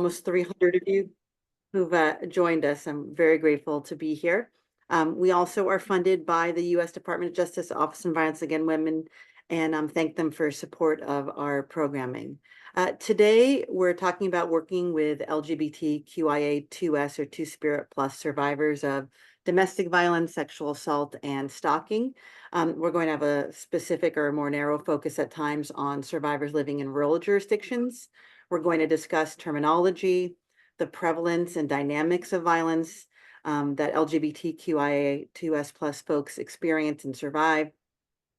almost 300 of you who've joined us. I'm very grateful to be here. We also are funded by the U.S. Department of Justice Office on Violence Against Women, and thank them for support of our programming. Today, we're talking about working with LGBTQIA2S or Two-Spirit Plus survivors of domestic violence, sexual assault, and stalking. We're going to have a specific or more narrow focus at times on survivors living in rural jurisdictions. We're going to discuss terminology, the prevalence and dynamics of violence that LGBTQIA2S plus folks experience and survive,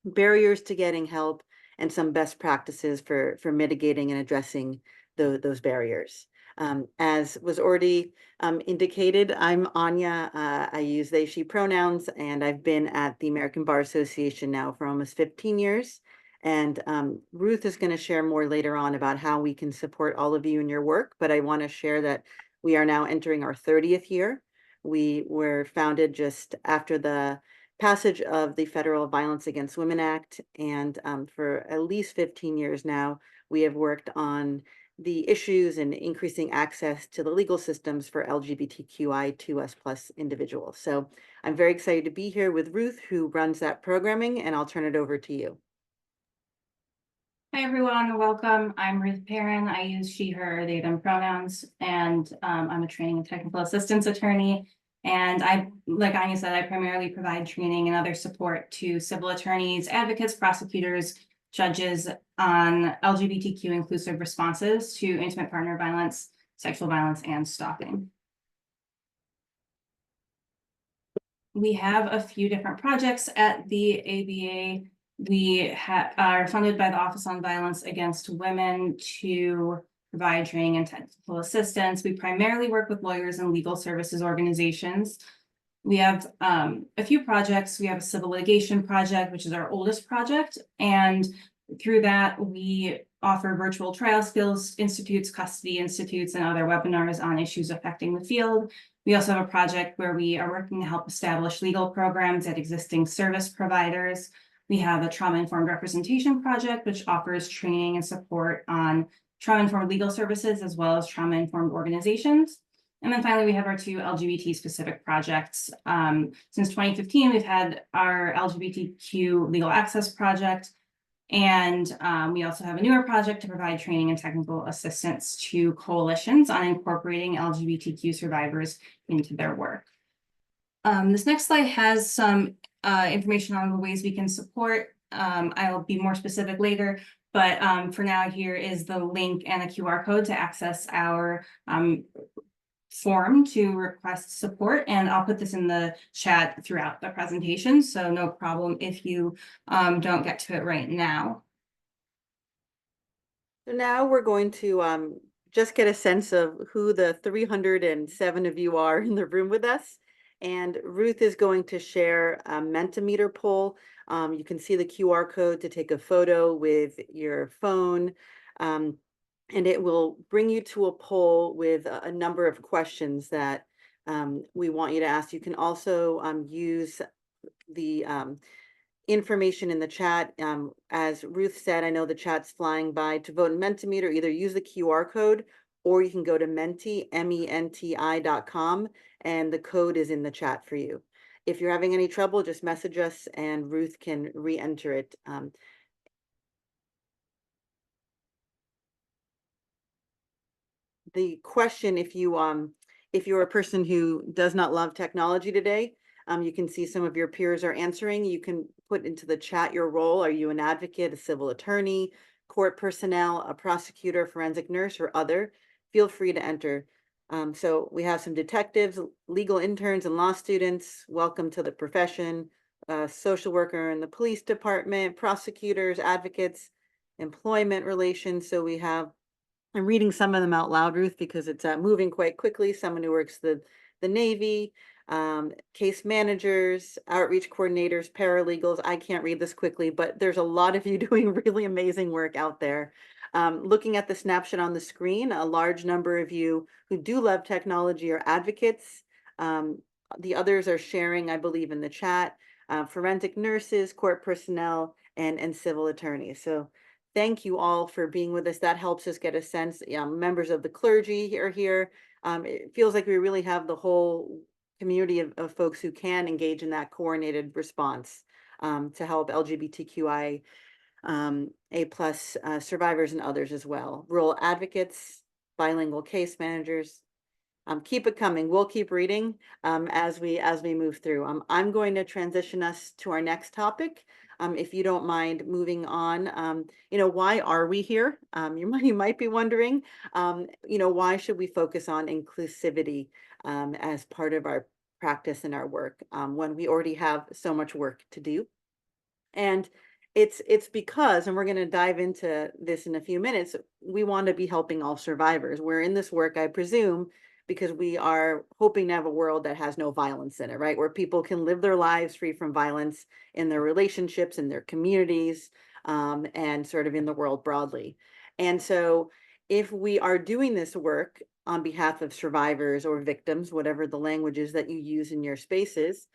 barriers to getting help, and some best practices for mitigating and addressing those barriers. As was already indicated, I'm Anya. I use they, she pronouns, and I've been at the American Bar Association now for almost 15 years. And Ruth is going to share more later on about how we can support all of you in your work. But I want to share that we are now entering our 30th year. We were founded just after the passage of the Federal Violence Against Women Act. And for at least 15 years now, we have worked on the issues and increasing access to the legal systems for LGBTQI2S plus individuals. So I'm very excited to be here with Ruth, who runs that programming, and I'll turn it over to you. Hi, everyone. Welcome. I'm Ruth Perrin. I use she, her, they, them pronouns, and I'm a training and technical assistance attorney. And like Anya said, I primarily provide training and other support to civil attorneys, advocates, prosecutors, judges on LGBTQ inclusive responses to intimate partner violence, sexual violence, and stalking. We have a few different projects at the ABA. We are funded by the Office on Violence Against Women to provide training and technical assistance. We primarily work with lawyers and legal services organizations. We have a few projects. We have a civil litigation project, which is our oldest project. And through that, we offer virtual trial skills institutes, custody institutes, and other webinars on issues affecting the field. We also have a project where we are working to help establish legal programs at existing service providers. We have a trauma-informed representation project, which offers training and support on trauma-informed legal services, as well as trauma-informed organizations. And then finally, we have our two LGBT-specific projects. Since 2015, we've had our LGBTQ legal access project. And we also have a newer project to provide training and technical assistance to coalitions on incorporating LGBTQ survivors into their work. This next slide has some information on the ways we can support. I'll be more specific later, but for now, here is the link and a QR code to access our form to request support, and I'll put this in the chat throughout the presentation, so no problem if you don't get to it right now. So now we're going to just get a sense of who the 307 of you are in the room with us. And Ruth is going to share a Mentimeter poll. You can see the QR code to take a photo with your phone. And it will bring you to a poll with a number of questions that we want you to ask. You can also use the information in the chat. As Ruth said, I know the chat's flying by. To vote in Mentimeter, either use the QR code or you can go to menti, menti.com, and the code is in the chat for you. If you're having any trouble, just message us and Ruth can re-enter it. The question, if you're a person who does not love technology today, you can see some of your peers are answering. You can put into the chat your role. Are you an advocate, a civil attorney, court personnel, a prosecutor, forensic nurse, or other? Feel free to enter. So we have some detectives, legal interns, and law students. Welcome to the profession. Social worker in the police department, prosecutors, advocates, employment relations. So we have, I'm reading some of them out loud, Ruth, because it's moving quite quickly. Someone who works the Navy, case managers, outreach coordinators, paralegals. I can't read this quickly, but there's a lot of you doing really amazing work out there. Looking at the snapshot on the screen, a large number of you who do love technology are advocates. The others are sharing, I believe, in the chat, forensic nurses, court personnel, and civil attorneys. So thank you all for being with us. That helps us get a sense. Members of the clergy are here. It feels like we really have the whole community of folks who can engage in that coordinated response to help LGBTQI A plus survivors and others as well. Rural advocates, bilingual case managers. Keep it coming. We'll keep reading as we move through. I'm going to transition us to our next topic. If you don't mind moving on, why are we here? You might be wondering, why should we focus on inclusivity as part of our practice and our work when we already have so much work to do? And it's because, and we're going to dive into this in a few minutes, we want to be helping all survivors. We're in this work, I presume, because we are hoping to have a world that has no violence in it, right? Where people can live their lives free from violence in their relationships, in their communities, and sort of in the world broadly. And so if we are doing this work on behalf of survivors or victims, whatever the language is that you use in your spaces,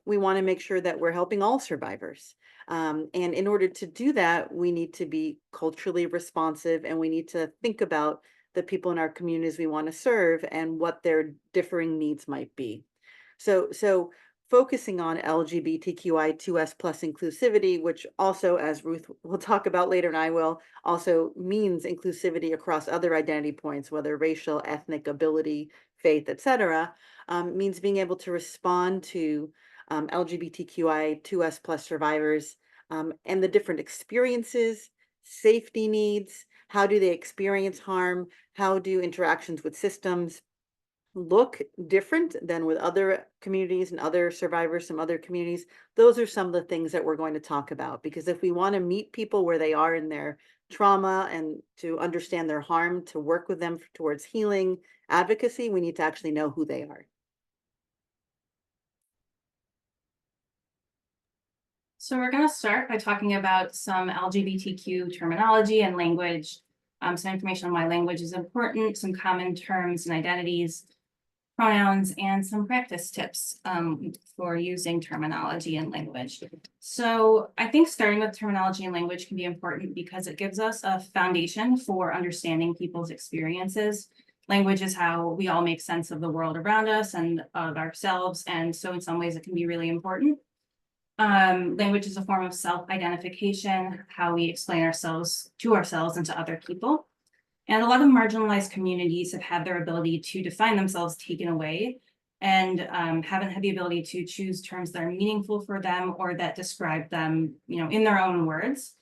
we want to make sure that we're helping all survivors. And in order to do that, we need to be culturally responsive, and we need to think about the people in our communities we want to serve and what their differing needs might be. So focusing on LGBTQI2S plus inclusivity, which also, as Ruth will talk about later, and I will, also means inclusivity across other identity points, whether racial, ethnic, ability, faith, etc., means being able to respond to LGBTQI2S plus survivors and the different experiences, safety needs, how do they experience harm, how do interactions with systems look different than with other communities and other survivors, some other communities. Those are some of the things that we're going to talk about, because if we want to meet people where they are in their trauma and to understand their harm, to work with them towards healing, advocacy, we need to actually know who they are. So we're going to start by talking about some LGBTQ terminology and language, some information on why language is important, some common terms and identities, pronouns, and some practice tips for using terminology and language. So I think starting with terminology and language can be important because it gives us a foundation for understanding people's experiences. Language is how we all make sense of the world around us and of ourselves, and so in some ways it can be really important. Language is a form of self-identification, how we explain ourselves to ourselves and to other people. And a lot of marginalized communities have had their ability to define themselves taken away and haven't had the ability to choose terms that are meaningful for them or that describe them, in their own words,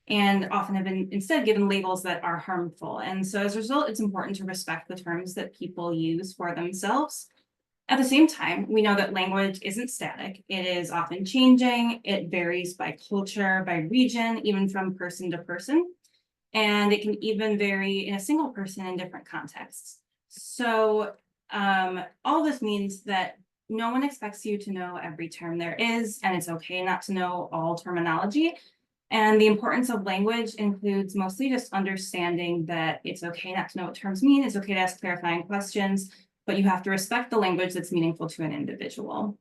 and often have been instead given labels that are harmful. And so as a result, it's important to respect the terms that people use for themselves. At the same time, we know that language isn't static. It is often changing. It varies by culture, by region, even from person to person. And it can even vary in a single person in different contexts. So all this means that no one expects you to know every term there is, and it's okay not to know all terminology. And the importance of language includes mostly just understanding that it's okay not to know what terms mean. It's okay to ask clarifying questions, but you have to respect the language that's meaningful to an individual.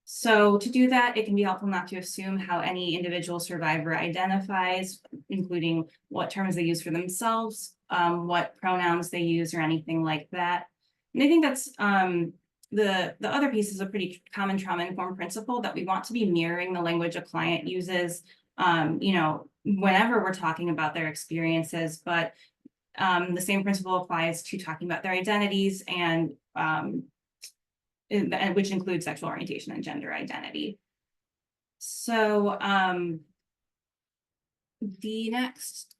So to do that, it can be helpful not to assume how any individual survivor identifies, including what terms they use for themselves, what pronouns they use, or anything like that. And I think that's the other piece is a pretty common trauma-informed principle that we want to be mirroring the language a client uses, whenever we're talking about their experiences, but the same principle applies to talking about their identities and which includes sexual orientation and gender identity. So the next,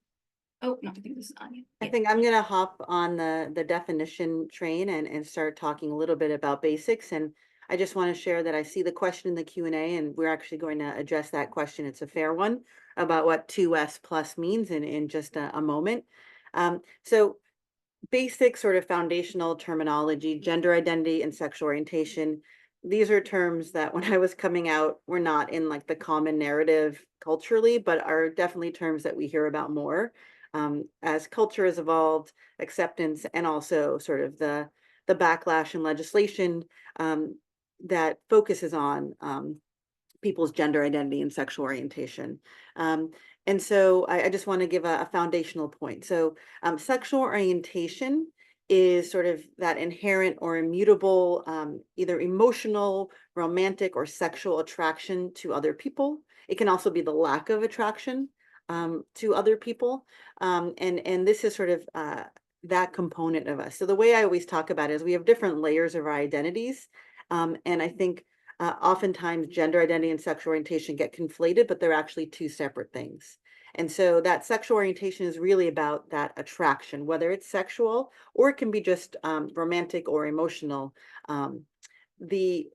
oh no, I think this is Anya. I think I'm going to hop on the definition train and start talking a little bit about basics. And I just want to share that I see the question in the Q&A, and we're actually going to address that question. It's a fair one about what 2S plus means in just a moment. So basic sort of foundational terminology, gender identity and sexual orientation. These are terms that when I was coming out were not in like the common narrative culturally, but are definitely terms that we hear about more as culture has evolved, acceptance, and also sort of the backlash and legislation that focuses on people's gender identity and sexual orientation. And so I just want to give a foundational point. So sexual orientation is sort of that inherent or immutable, either emotional, romantic, or sexual attraction to other people. It can also be the lack of attraction to other people. And this is sort of that component of us. So the way I always talk about it is we have different layers of our identities. And I think oftentimes gender identity and sexual orientation get conflated, but they're actually two separate things. And so that sexual orientation is really about that attraction, whether it's sexual or it can be just romantic or emotional. The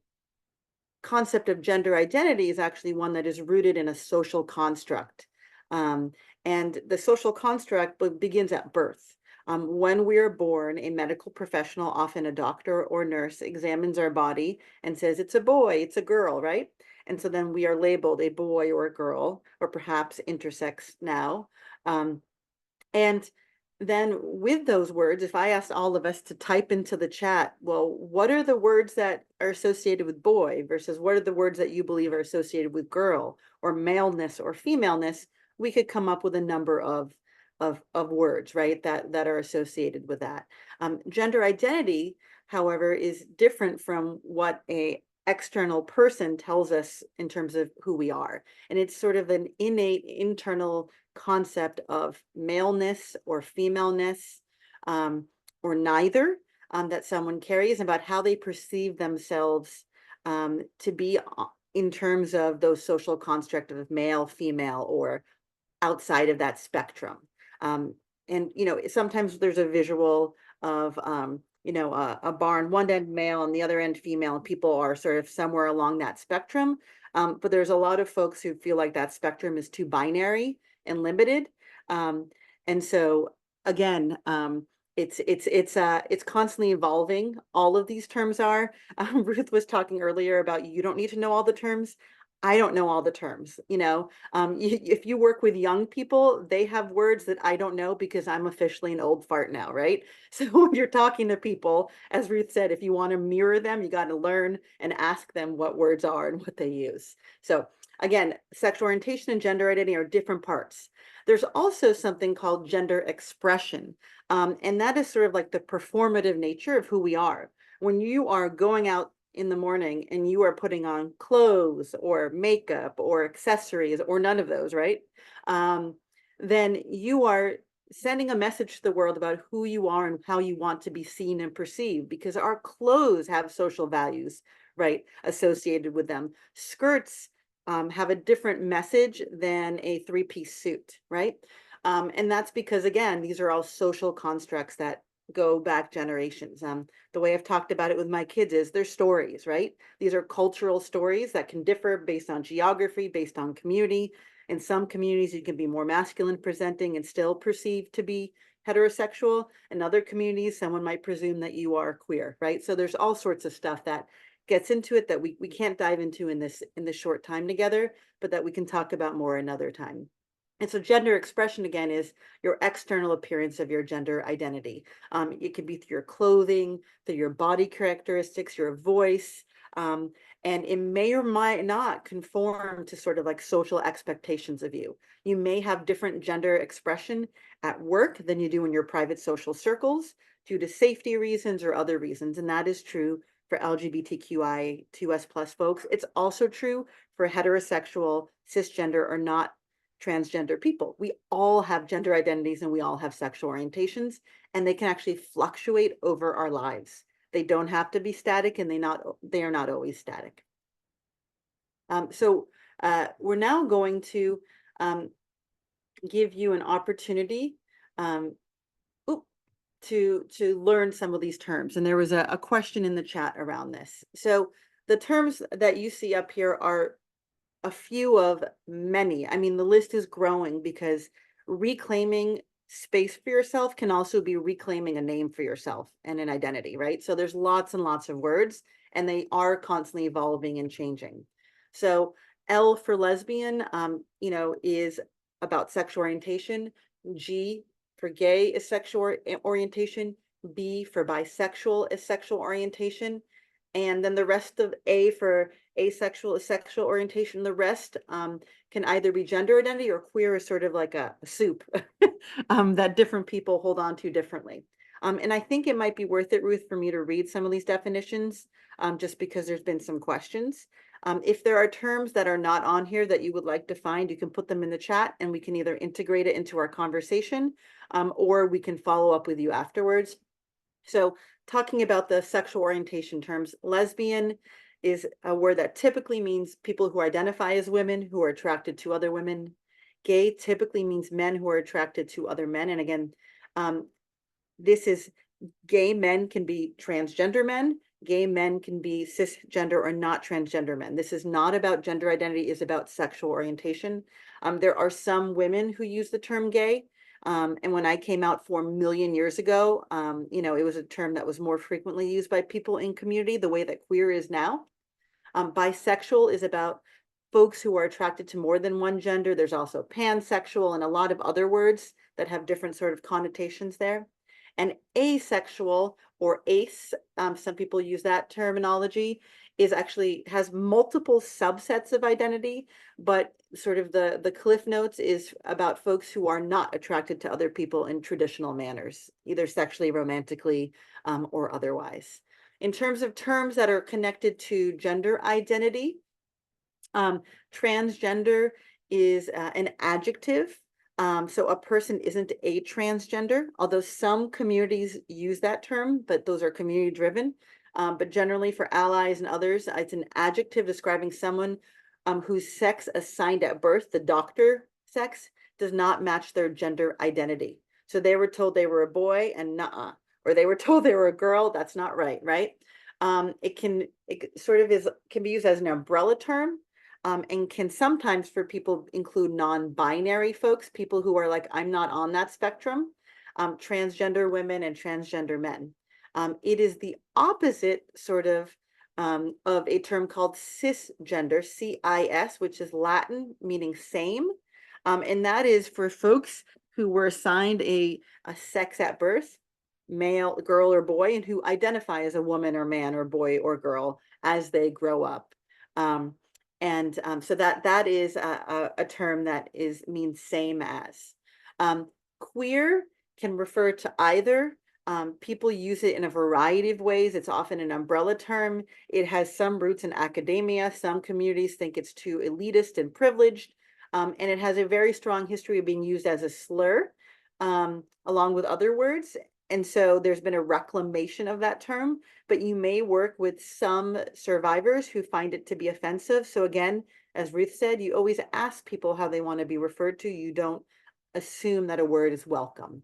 concept of gender identity is actually one that is rooted in a social construct. Um, and the social construct begins at birth. When we are born, a medical professional, often a doctor or nurse, examines our body and says, it's a boy, it's a girl, right? And so then we are labeled a boy or a girl, or perhaps intersex now. Um, and then with those words, if I asked all of us to type into the chat, well, what are the words that are associated with boy versus what are the words that you believe are associated with girl or maleness or femaleness, we could come up with a number of words, right, that are associated with that. Gender identity, however, is different from what a external person tells us in terms of who we are. And it's sort of an innate internal concept of maleness or femaleness, or neither, that someone carries, about how they perceive themselves to be in terms of those social construct of male, female, or outside of that spectrum. And sometimes there's a visual of a barn, one end male and the other end female, and people are sort of somewhere along that spectrum. But there's a lot of folks who feel like that spectrum is too binary and limited. And so again, it's constantly evolving. All of these terms are. Ruth was talking earlier about you don't need to know all the terms. I don't know all the terms, if you work with young people, they have words that I don't know because I'm officially an old fart now, right? So when you're talking to people, as Ruth said, if you want to mirror them, you got to learn and ask them what words are and what they use. So again, sexual orientation and gender identity are different parts. There's also something called gender expression, and that is sort of like the performative nature of who we are. When you are going out in the morning and you are putting on clothes or makeup or accessories or none of those, right? Then you are sending a message to the world about who you are and how you want to be seen and perceived, because our clothes have social values, right, associated with them. Skirts have a different message than a three-piece suit, right? And that's because, again, these are all social constructs that go back generations. The way I've talked about it with my kids is they're stories, right? These are cultural stories that can differ based on geography, based on community. In some communities, you can be more masculine presenting and still perceived to be heterosexual. In other communities, someone might presume that you are queer, right? So there's all sorts of stuff that gets into it that we can't dive into in this short time together, but that we can talk about more another time. And so gender expression, again, is your external appearance of your gender identity. It could be through your clothing, through your body characteristics, your voice, and it may or might not conform to sort of like social expectations of you. You may have different gender expression at work than you do in your private social circles due to safety reasons or other reasons. And that is true for LGBTQI2S plus folks. It's also true for heterosexual, cisgender, or not transgender people. We all have gender identities and we all have sexual orientations, and they can actually fluctuate over our lives. They don't have to be static, and they are not always static. So we're now going to give you an opportunity to learn some of these terms. And there was a question in the chat around this. So the terms that you see up here are a few of many. I mean, the list is growing because reclaiming space for yourself can also be reclaiming a name for yourself and an identity, right? So there's lots and lots of words, and they are constantly evolving and changing. So L for lesbian, is about sexual orientation. G for gay is sexual orientation. B for bisexual is sexual orientation. And then the rest of A for asexual is sexual orientation. The rest can either be gender identity, or queer is sort of like a soup that different people hold on to differently. And I think it might be worth it, Ruth, for me to read some of these definitions, just because there's been some questions. If there are terms that are not on here that you would like to find, you can put them in the chat and we can either integrate it into our conversation, or we can follow up with you afterwards. So talking about the sexual orientation terms, lesbian is a word that typically means people who identify as women who are attracted to other women. Gay typically means men who are attracted to other men. And again, this is gay men can be transgender men, gay men can be cisgender or not transgender men. This is not about gender identity, it's about sexual orientation. There are some women who use the term gay. And when I came out 4 million years ago, it was a term that was more frequently used by people in community, the way that queer is now. Bisexual is about folks who are attracted to more than one gender. There's also pansexual and a lot of other words that have different sort of connotations there. And asexual, or ace, some people use that terminology, is actually has multiple subsets of identity, but sort of the cliff notes is about folks who are not attracted to other people in traditional manners, either sexually, romantically, or otherwise. In terms of terms that are connected to gender identity, transgender is an adjective. So a person isn't a transgender, although some communities use that term, but those are community driven. But generally for allies and others, it's an adjective describing someone whose sex assigned at birth, the doctor sex, does not match their gender identity. So they were told they were a boy and nuh-uh, or they were told they were a girl, that's not right, right? It can be used as an umbrella term, and can sometimes for people include non-binary folks, people who are like, I'm not on that spectrum, transgender women and transgender men. It is the opposite sort of a term called cisgender, CIS, which is Latin meaning same. And that is for folks who were assigned a sex at birth, male, girl, or boy, and who identify as a woman or man or boy or girl as they grow up. So that is a term that means same as. Queer can refer to either. People use it in a variety of ways. It's often an umbrella term. It has some roots in academia. Some communities think it's too elitist and privileged. And it has a very strong history of being used as a slur, along with other words. And so there's been a reclamation of that term, but you may work with some survivors who find it to be offensive. So again, as Ruth said, you always ask people how they want to be referred to. You don't assume that a word is welcome.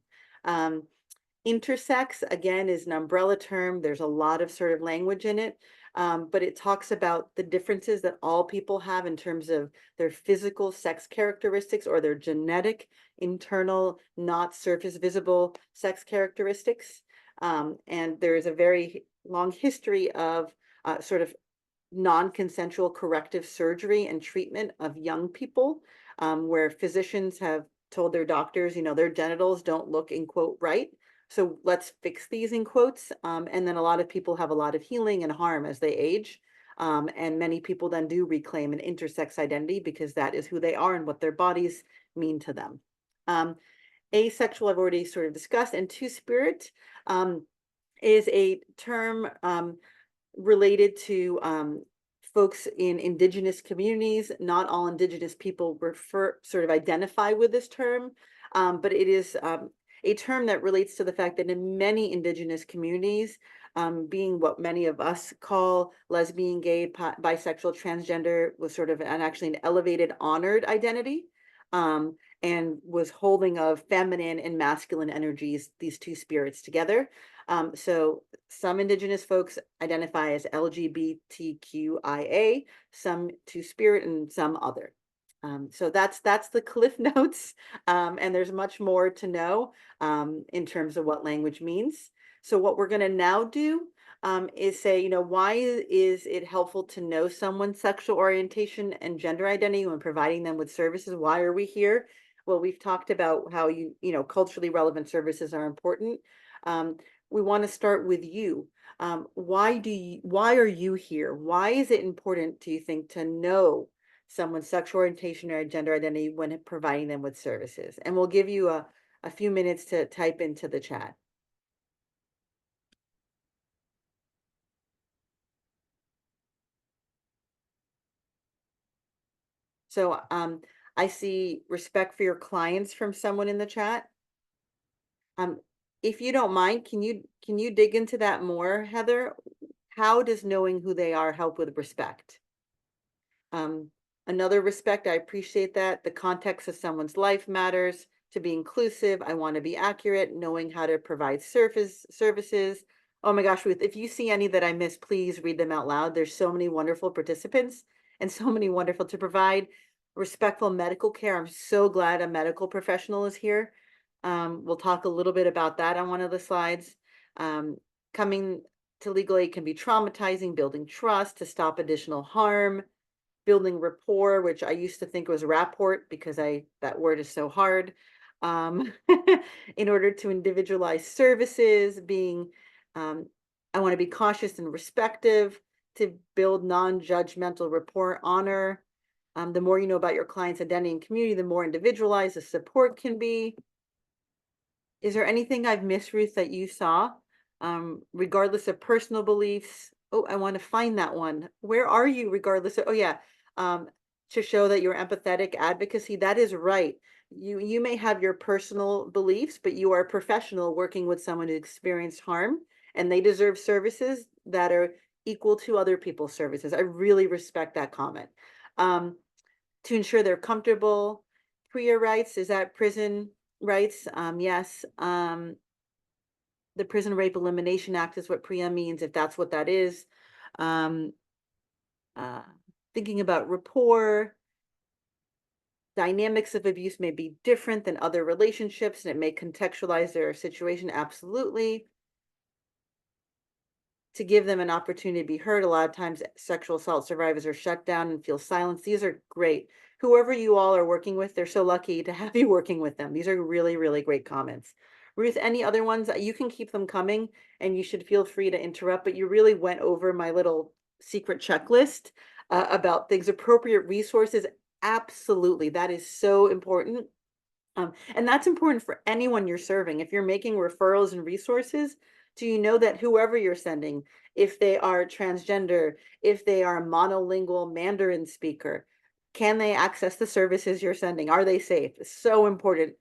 Intersex, again, is an umbrella term. There's a lot of sort of language in it, but it talks about the differences that all people have in terms of their physical sex characteristics or their genetic, internal, not surface visible sex characteristics. And there is a very long history of sort of non-consensual corrective surgery and treatment of young people, where physicians have told their doctors, their genitals don't look, in quote, right. So let's fix these, in quotes. And then a lot of people have a lot of healing and harm as they age. And many people then do reclaim an intersex identity because that is who they are and what their bodies mean to them. Asexual, I've already sort of discussed, and two-spirit is a term related to folks in indigenous communities. Not all indigenous people identify with this term, but it is a term that relates to the fact that in many indigenous communities, being what many of us call lesbian, gay, bisexual, transgender was sort of actually an elevated, honored identity, and was holding of feminine and masculine energies, these two spirits together. So some indigenous folks identify as LGBTQIA, some two-spirit, and some other. So that's the cliff notes, and there's much more to know in terms of what language means. So what we're going to now do is say, why is it helpful to know someone's sexual orientation and gender identity when providing them with services? Why are we here? Well, we've talked about how culturally relevant services are important. We want to start with you. Why are you here? Why is it important, do you think, to know someone's sexual orientation or gender identity when providing them with services. And we'll give you a few minutes to type into the chat. So I see respect for your clients from someone in the chat. If you don't mind, can you dig into that more, Heather? How does knowing who they are help with respect? Another respect, I appreciate that. The context of someone's life matters. To be inclusive, I want to be accurate, knowing how to provide services. Oh my gosh, Ruth, if you see any that I missed, please read them out loud. There's so many wonderful participants and so many wonderful to provide respectful medical care. I'm so glad a medical professional is here. We'll talk a little bit about that on one of the slides. Coming to legal aid can be traumatizing, building trust to stop additional harm, building rapport, which I used to think was rapport because that word is so hard. In order to individualize services, I want to be cautious and respective, to build non-judgmental rapport, honor. The more you know about your client's identity and community, the more individualized the support can be. Is there anything I've missed, Ruth, that you saw? Regardless of personal beliefs. Oh, I want to find that one. Where are you, regardless of, oh yeah, to show that you're empathetic advocacy. That is right. You may have your personal beliefs, but you are a professional working with someone who experienced harm, and they deserve services that are equal to other people's services. I really respect that comment. To ensure they're comfortable. PREA rights, is that prison rights? Yes. The Prison Rape Elimination Act is what PREA means, if that's what that is. Thinking about rapport. Dynamics of abuse may be different than other relationships, and it may contextualize their situation. Absolutely. To give them an opportunity to be heard. A lot of times sexual assault survivors are shut down and feel silenced. These are great. Whoever you all are working with, they're so lucky to have you working with them. These are really, really great comments. Ruth, any other ones? You can keep them coming, and you should feel free to interrupt, but you really went over my little secret checklist about things. Appropriate resources. Absolutely. That is so important. And that's important for anyone you're serving. If you're making referrals and resources, do you know that whoever you're sending, if they are transgender, if they are a monolingual Mandarin speaker, can they access the services you're sending? Are they safe? It's so important.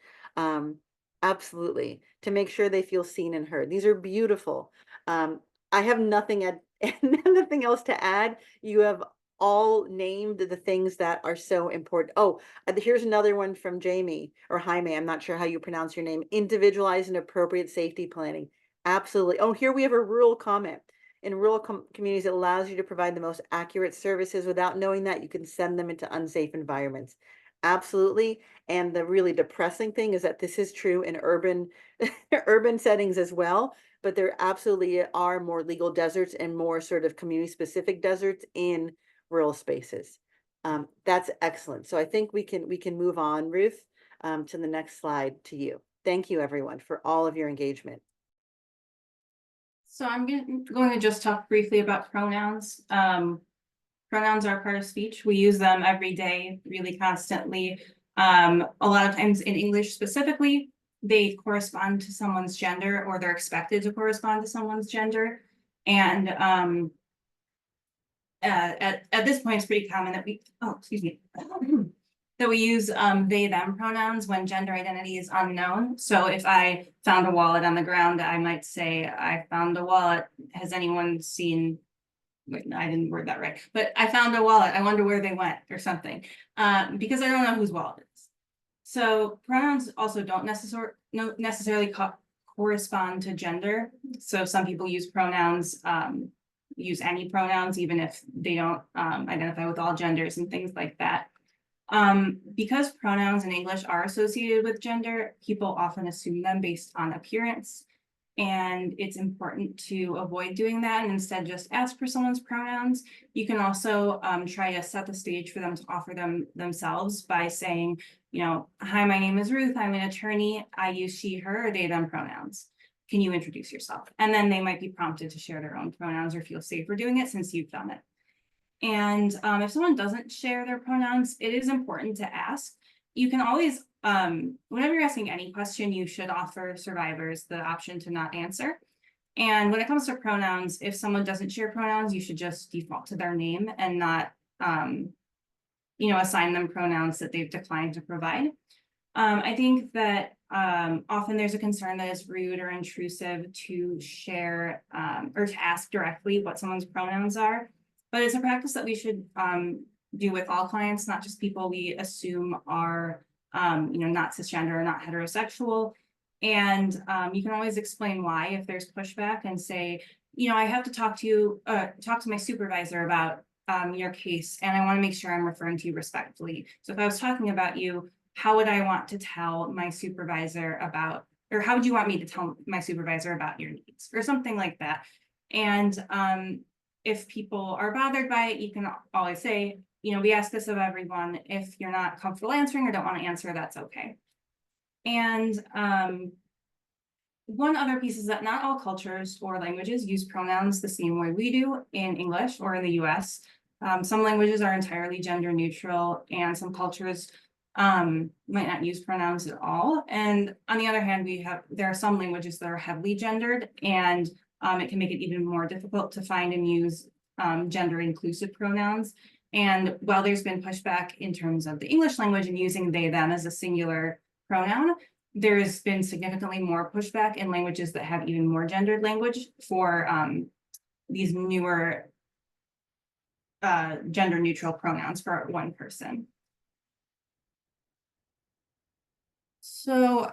Absolutely. To make sure they feel seen and heard. These are beautiful. I have nothing nothing else to add. You have all named the things that are so important. Oh, here's another one from Jamie or Jaime. I'm not sure how you pronounce your name. Individualized and appropriate safety planning. Absolutely. Oh, here we have a rural comment. In rural communities, it allows you to provide the most accurate services. Without knowing that, you can send them into unsafe environments. Absolutely. And the really depressing thing is that this is true in urban urban settings as well, but there absolutely are more legal deserts and more sort of community specific deserts in rural spaces. That's excellent. So I think we can move on, Ruth, to the next slide to you. Thank you, everyone, for all of your engagement. So I'm going to just talk briefly about pronouns. Pronouns are part of speech. We use them every day, really constantly. A lot of times in English specifically, they correspond to someone's gender, or they're expected to correspond to someone's gender. And at this point, it's pretty common that that we use they, them pronouns when gender identity is unknown. So if I found a wallet on the ground, I might say, I found a wallet. Has anyone seen, wait, no, I didn't word that right, but I found a wallet. I wonder where they went or something, because I don't know whose wallet it is. So pronouns also don't necessarily correspond to gender. So some people use pronouns, use any pronouns, even if they don't identify with all genders and things like that. Because pronouns in English are associated with gender, people often assume them based on appearance. And it's important to avoid doing that and instead just ask for someone's pronouns. You can also try to set the stage for them to offer them themselves by saying, you know, hi, my name is Ruth. I'm an attorney. I use she, her, or they, them pronouns. Can you introduce yourself? And then they might be prompted to share their own pronouns or feel safer doing it since you've done it. And if someone doesn't share their pronouns, it is important to ask. You can always, whenever you're asking any question, you should offer survivors the option to not answer. And when it comes to pronouns, if someone doesn't share pronouns, you should just default to their name and not, assign them pronouns that they've declined to provide. I think that often there's a concern that it's rude or intrusive to share or to ask directly what someone's pronouns are. But it's a practice that we should do with all clients, not just people we assume are, not cisgender or not heterosexual. And you can always explain why if there's pushback and say, I have to talk to my supervisor about your case, and I want to make sure I'm referring to you respectfully. So if I was talking about you, how would I want to tell my supervisor about, or how would you want me to tell my supervisor about your needs, or something like that? And if people are bothered by it, you can always say, we ask this of everyone. If you're not comfortable answering or don't want to answer, that's okay. And one other piece is that not all cultures or languages use pronouns the same way we do in English or in the US. Some languages are entirely gender neutral, and some cultures might not use pronouns at all. And on the other hand, there are some languages that are heavily gendered, and it can make it even more difficult to find and use gender inclusive pronouns. And while there's been pushback in terms of the English language and using they, them as a singular pronoun, there's been significantly more pushback in languages that have even more gendered language for these newer gender neutral pronouns for one person. So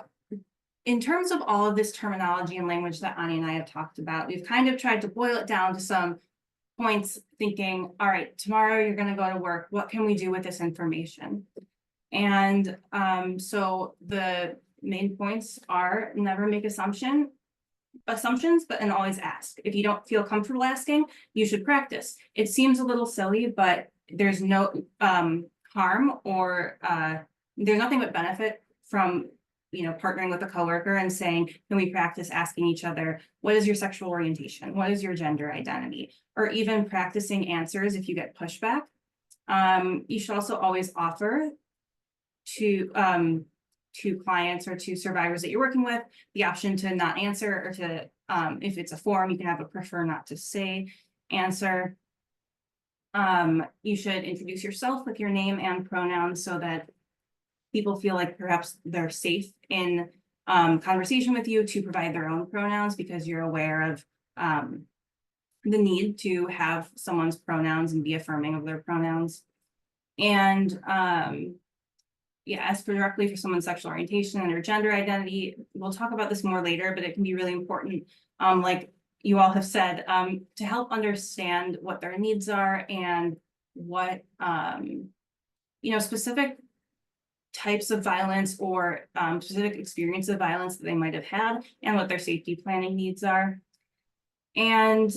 in terms of all of this terminology and language that Anya and I have talked about, we've kind of tried to boil it down to some points, thinking, all right, tomorrow you're going to go to work. What can we do with this information? And so the main points are never make assumptions, and always ask. If you don't feel comfortable asking, you should practice. It seems a little silly, but there's no harm or there's nothing but benefit from partnering with a coworker and saying, can we practice asking each other, what is your sexual orientation? What is your gender identity? Or even practicing answers if you get pushback. You should also always offer to clients or to survivors that you're working with the option to not answer, or to, if it's a form, you can have a prefer not to say answer. You should introduce yourself with your name and pronouns so that people feel like perhaps they're safe in conversation with you to provide their own pronouns, because you're aware of the need to have someone's pronouns and be affirming of their pronouns. And ask directly for someone's sexual orientation and their gender identity. We'll talk about this more later, but it can be really important, like you all have said, to help understand what their needs are and what specific types of violence or specific experience of violence that they might have had, and what their safety planning needs are. And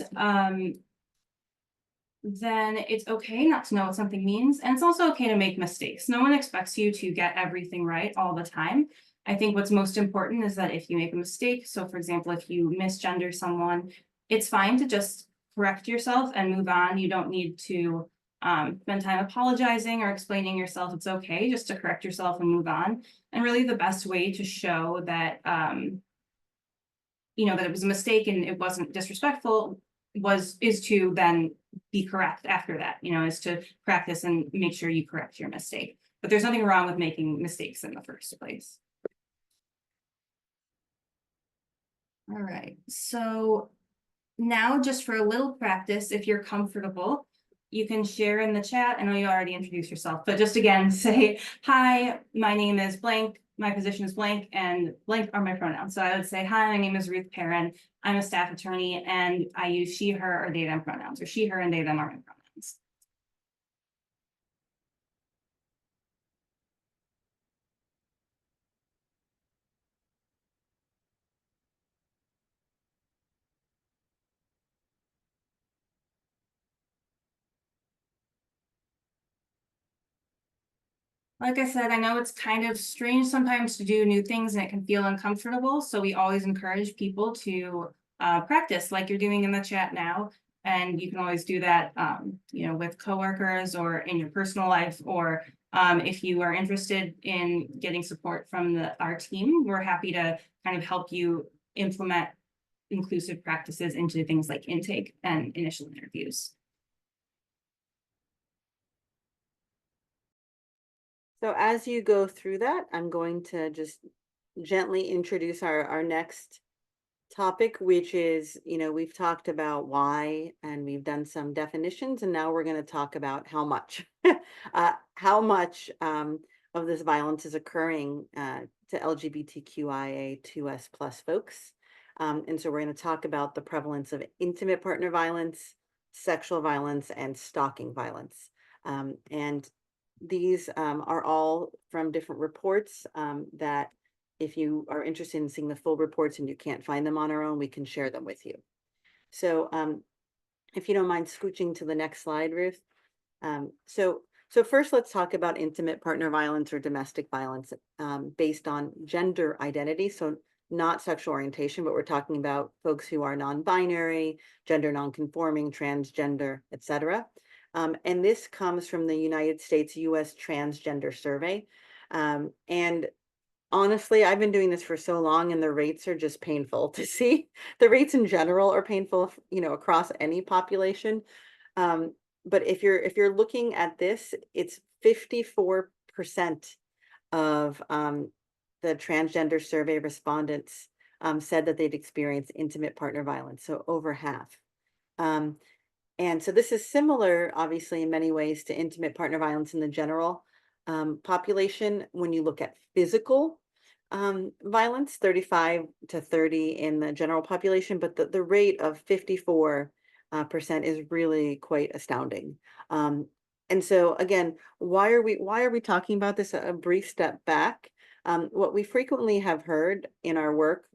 then it's okay not to know what something means. And it's also okay to make mistakes. No one expects you to get everything right all the time. I think what's most important is that if you make a mistake, so for example, if you misgender someone, it's fine to just correct yourself and move on. You don't need to spend time apologizing or explaining yourself. It's okay just to correct yourself and move on. And really the best way to show that, that it was a mistake and it wasn't disrespectful is to then be correct after that, is to practice and make sure you correct your mistake. But there's nothing wrong with making mistakes in the first place. All right, so now just for a little practice, if you're comfortable, you can share in the chat. I know you already introduced yourself, but just again, say, hi, my name is blank, my position is blank, and blank are my pronouns. So I would say, hi, my name is Ruth Perrin. I'm a staff attorney, and I use she, her, or they, them pronouns, or she, her, and they, them are my pronouns. Like I said, I know it's kind of strange sometimes to do new things and it can feel uncomfortable. So we always encourage people to practice like you're doing in the chat now. And you can always do that, with coworkers or in your personal life, or if you are interested in getting support from our team, we're happy to kind of help you implement inclusive practices into things like intake and initial interviews. So as you go through that, I'm going to just gently introduce our next topic, which is, we've talked about why and we've done some definitions, and now we're going to talk about how much, how much of this violence is occurring to LGBTQIA2S plus folks. And so we're going to talk about the prevalence of intimate partner violence, sexual violence, and stalking violence. And these are all from different reports that if you are interested in seeing the full reports and you can't find them on our own, we can share them with you. So if you don't mind scooching to the next slide, Ruth. So first, let's talk about intimate partner violence or domestic violence based on gender identity. So not sexual orientation, but we're talking about folks who are non-binary, gender non-conforming, transgender, etc. And this comes from the United States U.S. Transgender Survey. And honestly, I've been doing this for so long and the rates are just painful to see. The rates in general are painful, across any population. But if you're looking at this, it's 54% of the transgender survey respondents said that they'd experienced intimate partner violence, so over half. And so this is similar, obviously, in many ways to intimate partner violence in the general population. When you look at physical violence, 35 to 30 in the general population, but the rate of 54% is really quite astounding. And so again, why are we talking about this? A brief step back. What we frequently have heard in our work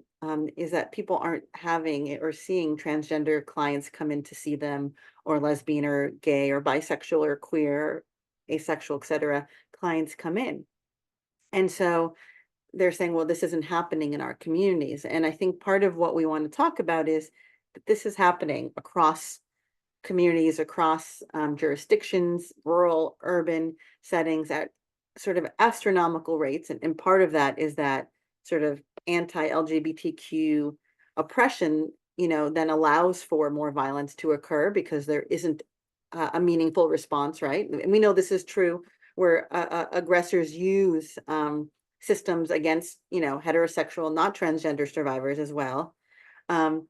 is that people aren't having or seeing transgender clients come in to see them, or lesbian or gay or bisexual or queer, asexual, etc. clients come in. And so they're saying, well, this isn't happening in our communities. And I think part of what we want to talk about is that this is happening across communities, across jurisdictions, rural, urban settings at sort of astronomical rates. And part of that is that sort of anti-LGBTQ oppression, then allows for more violence to occur because there isn't a meaningful response, right? And we know this is true where aggressors use systems against, heterosexual, not transgender survivors as well. And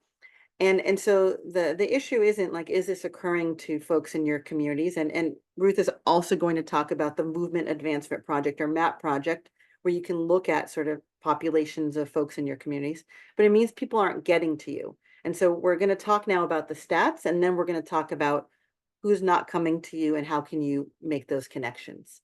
so the issue isn't like, is this occurring to folks in your communities? And Ruth is also going to talk about the Movement Advancement Project, or MAP project, where you can look at sort of populations of folks in your communities, but it means people aren't getting to you. And so we're going to talk now about the stats, and then we're going to talk about who's not coming to you and how can you make those connections.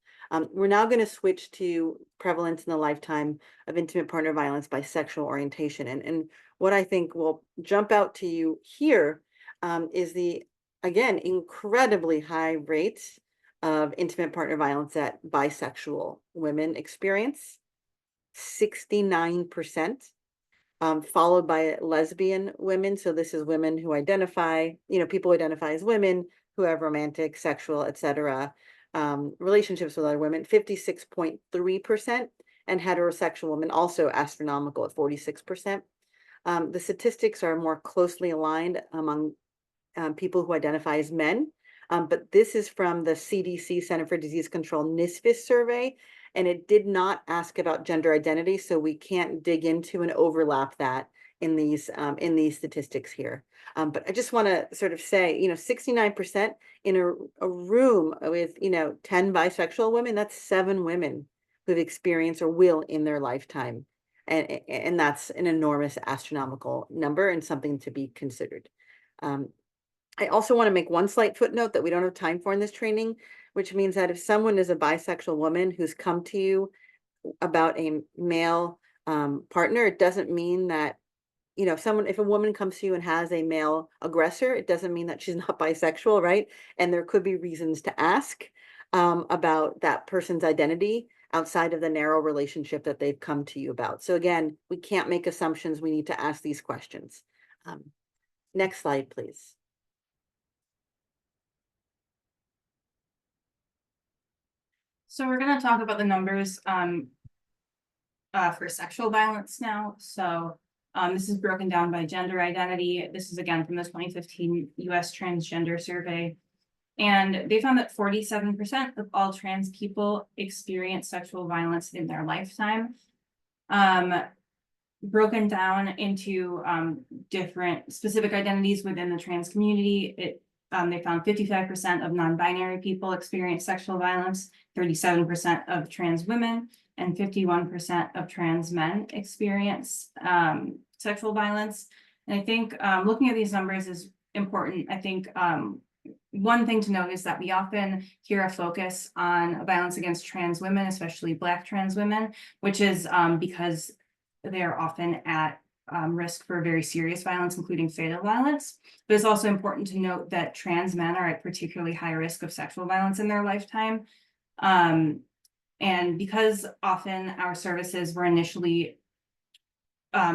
We're now going to switch to prevalence in the lifetime of intimate partner violence by sexual orientation. And what I think will jump out to you here is the, again, incredibly high rates of intimate partner violence that bisexual women experience, 69%, followed by lesbian women. So this is women who identify, people who identify as women, who have romantic, sexual, etc. Relationships with other women, 56.3%, and heterosexual women also astronomical at 46%. The statistics are more closely aligned among people who identify as men, but this is from the CDC, Center for Disease Control, NISFIS survey, and it did not ask about gender identity, so we can't dig into and overlap that in these statistics here. But I just want to sort of say, 69% in a room with 10 bisexual women, that's 7 women who've experienced or will in their lifetime. And that's an enormous astronomical number and something to be considered. I also want to make one slight footnote that we don't have time for in this training, which means that if someone is a bisexual woman who's come to you about a male partner, it doesn't mean that, if a woman comes to you and has a male aggressor, it doesn't mean that she's not bisexual, right? And there could be reasons to ask about that person's identity outside of the narrow relationship that they've come to you about. So again, we can't make assumptions. We need to ask these questions. Next slide, please. So we're going to talk about the numbers for sexual violence now. So this is broken down by gender identity. This is again from the 2015 US Transgender Survey. And they found that 47% of all trans people experience sexual violence in their lifetime. Broken down into different specific identities within the trans community, they found 55% of non-binary people experience sexual violence, 37% of trans women, and 51% of trans men experience sexual violence. And I think looking at these numbers is important. I think one thing to note is that we often hear a focus on violence against trans women, especially Black trans women, which is because they're often at risk for very serious violence, including fatal violence. But it's also important to note that trans men are at particularly high risk of sexual violence in their lifetime. And because often our services were initially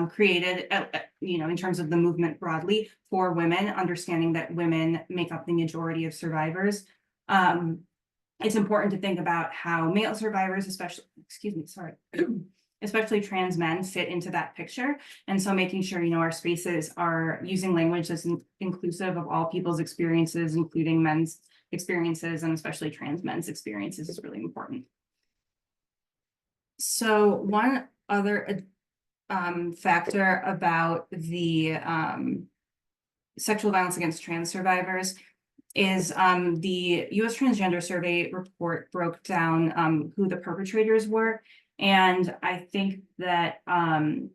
created, in terms of the movement broadly for women, understanding that women make up the majority of survivors, it's important to think about how male survivors, especially trans men, fit into that picture. And so making sure, our spaces are using language that's inclusive of all people's experiences, including men's experiences, and especially trans men's experiences, is really important. So one other factor about the sexual violence against trans survivors is the US Transgender Survey report broke down who the perpetrators were. And I think that, when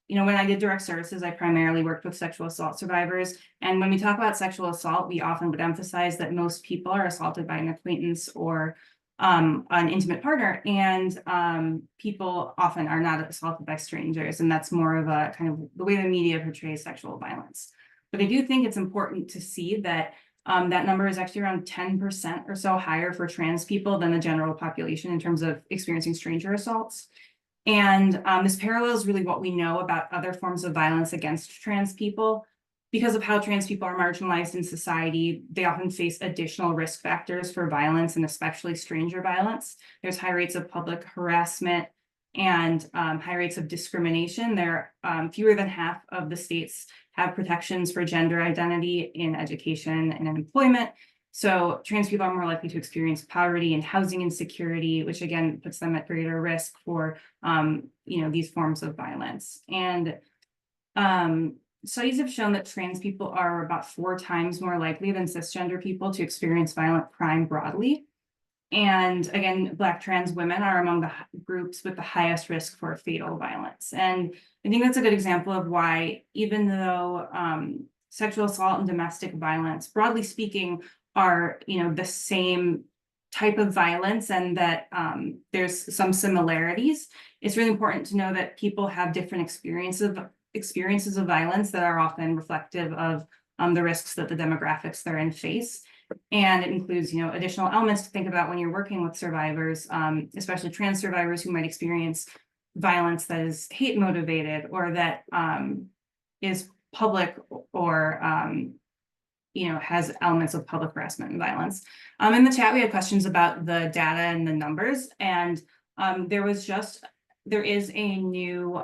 I did direct services, I primarily worked with sexual assault survivors. And when we talk about sexual assault, we often would emphasize that most people are assaulted by an acquaintance or an intimate partner. And people often are not assaulted by strangers. And that's more of a kind of the way the media portrays sexual violence. But I do think it's important to see that that number is actually around 10% or so higher for trans people than the general population in terms of experiencing stranger assaults. And this parallels really what we know about other forms of violence against trans people. Because of how trans people are marginalized in society, they often face additional risk factors for violence, and especially stranger violence. There's high rates of public harassment and high rates of discrimination. There are fewer than half of the states have protections for gender identity in education and in employment. So trans people are more likely to experience poverty and housing insecurity, which again puts them at greater risk for these forms of violence. And studies have shown that trans people are about 4 times more likely than cisgender people to experience violent crime broadly. And again, Black trans women are among the groups with the highest risk for fatal violence. And I think that's a good example of why, even though sexual assault and domestic violence, broadly speaking, are the same type of violence, and that there's some similarities, it's really important to know that people have different experiences of violence that are often reflective of the risks that the demographics they're in face. And it includes, additional elements to think about when you're working with survivors, especially trans survivors who might experience violence that is hate motivated, or that is public, or has elements of public harassment and violence. In the chat, we had questions about the data and the numbers, and there is a new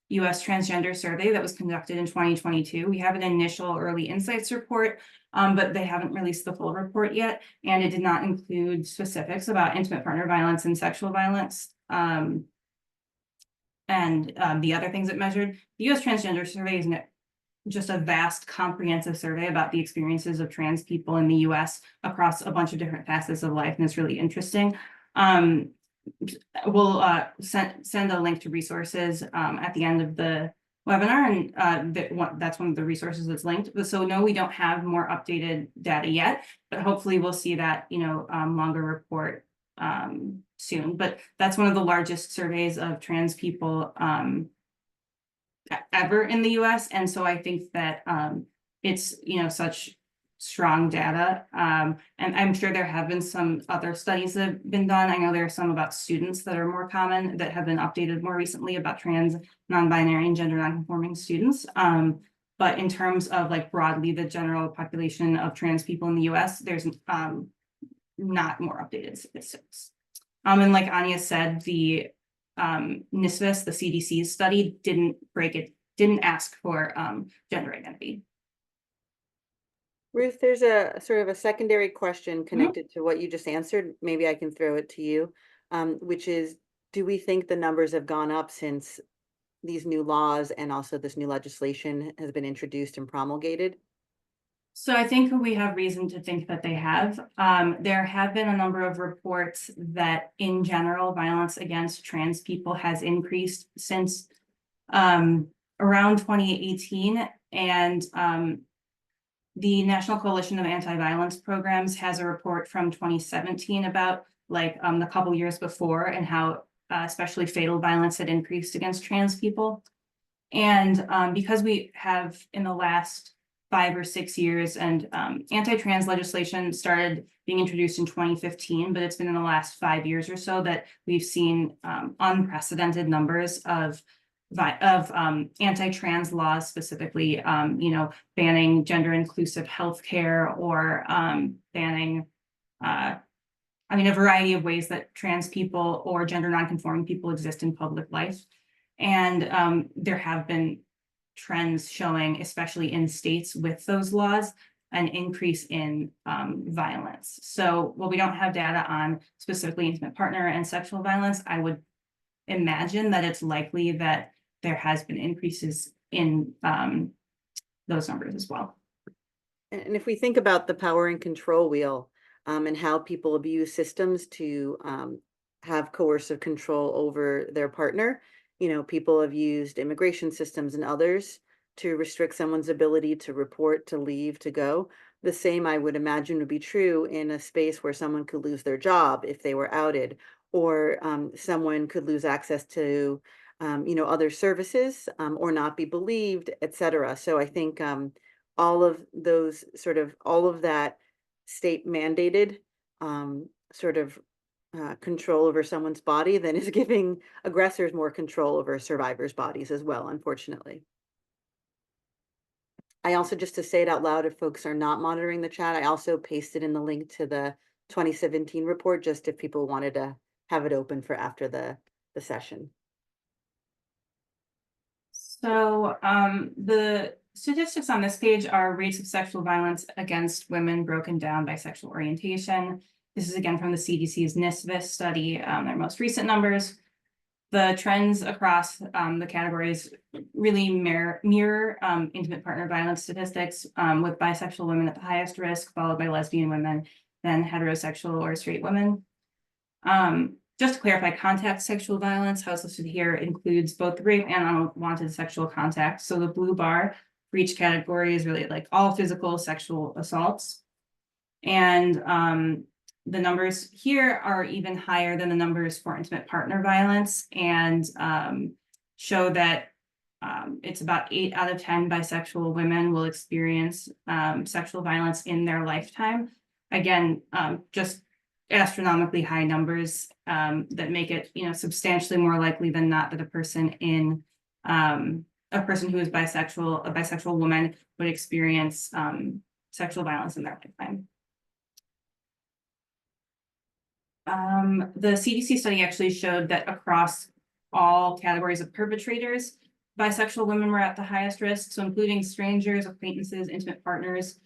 US Transgender Survey that was conducted in 2022. We have an initial early insights report, but they haven't released the full report yet, and it did not include specifics about intimate partner violence and sexual violence. And the other things it measured. The US Transgender Survey is just a vast, comprehensive survey about the experiences of trans people in the US across a bunch of different facets of life, and it's really interesting. We'll send a link to resources at the end of the webinar, and that's one of the resources that's linked. So no, we don't have more updated data yet, but hopefully we'll see that longer report soon. But that's one of the largest surveys of trans people ever in the US, and so I think that it's such strong data, and I'm sure there have been some other studies that have been done. I know there are some about students that are more common that have been updated more recently about trans, non-binary, and gender non-conforming students. But in terms of broadly the general population of trans people in the US, there's not more updated statistics. And like Anya said, the NISVIS, the CDC's study, didn't ask for gender identity. Ruth, there's a sort of a secondary question connected to what you just answered. Maybe I can throw it to you, which is, do we think the numbers have gone up since these new laws and also this new legislation has been introduced and promulgated? So I think we have reason to think that they have. There have been a number of reports that in general, violence against trans people has increased since around 2018. And the National Coalition of Anti-Violence Programs has a report from 2017 about the couple years before and how especially fatal violence had increased against trans people. And because we have in the last 5 or 6 years, and anti-trans legislation started being introduced in 2015, but it's been in the last 5 years or so that we've seen unprecedented numbers of anti-trans laws, specifically, banning gender inclusive healthcare or banning, a variety of ways that trans people or gender nonconforming people exist in public life. And there have been trends showing, especially in states with those laws, an increase in violence. So while we don't have data on specifically intimate partner and sexual violence, I would imagine that it's likely that there has been increases in those numbers as well. And if we think about the power and control wheel, and how people abuse systems to have coercive control over their partner, people have used immigration systems and others to restrict someone's ability to report, to leave, to go. The same, I would imagine, would be true in a space where someone could lose their job if they were outed, or someone could lose access to, other services, or not be believed, etc. So I think all of that state mandated control over someone's body then is giving aggressors more control over survivors' bodies as well, unfortunately. I also, just to say it out loud, if folks are not monitoring the chat, I also pasted in the link to the 2017 report, just if people wanted to have it open for after the session. So the statistics on this page are rates of sexual violence against women broken down by sexual orientation. This is again from the CDC's NISVIS study, their most recent numbers. The trends across the categories really mirror intimate partner violence statistics, with bisexual women at the highest risk, followed by lesbian women, then heterosexual or straight women. Just to clarify, contact sexual violence, how it's listed here, includes both rape and unwanted sexual contact. So the blue bar for each category is really like all physical sexual assaults. And the numbers here are even higher than the numbers for intimate partner violence, and show that it's about 8 out of 10 bisexual women will experience sexual violence in their lifetime. Again, just astronomically high numbers that make it, substantially more likely than not that a person who is bisexual, a bisexual woman, would experience sexual violence in their lifetime. The CDC study actually showed that across all categories of perpetrators, bisexual women were at the highest risk. So including strangers, acquaintances, intimate partners,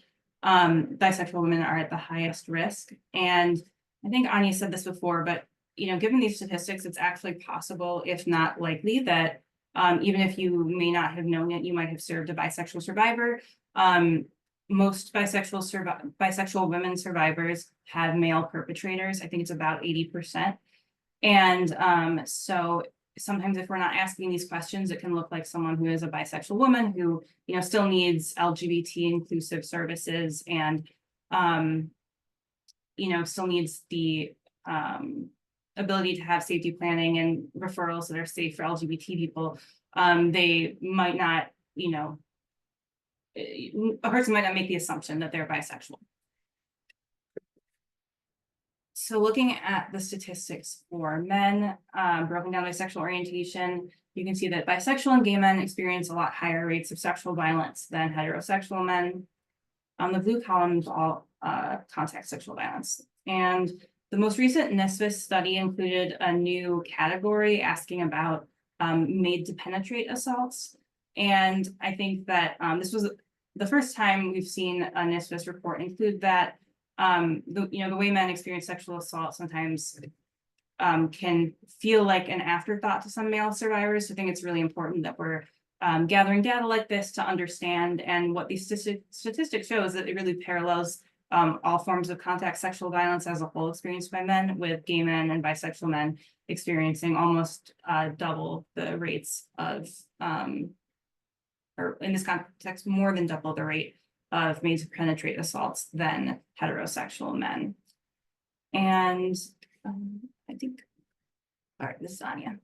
bisexual women are at the highest risk. And I think Anya said this before, but given these statistics, it's actually possible, if not likely, that even if you may not have known it, you might have served a bisexual survivor. Most bisexual women survivors have male perpetrators. I think it's about 80%. And so sometimes if we're not asking these questions, it can look like someone who is a bisexual woman who, still needs LGBT inclusive services and, still needs the ability to have safety planning and referrals that are safe for LGBT people. They might not, a person might not make the assumption that they're bisexual. So looking at the statistics for men, broken down by sexual orientation, you can see that bisexual and gay men experience a lot higher rates of sexual violence than heterosexual men. The blue columns all contact sexual violence. And the most recent NSFIS study included a new category asking about made to penetrate assaults. And I think that this was the first time we've seen a NSFIS report include that. The way men experience sexual assault sometimes can feel like an afterthought to some male survivors. So I think it's really important that we're gathering data like this to understand, and what these statistics show is that it really parallels all forms of contact sexual violence as a whole experienced by men, with gay men and bisexual men experiencing almost double the rates of, or in this context, more than double the rate of made to penetrate assaults than heterosexual men. And I think, all right, this is Anya.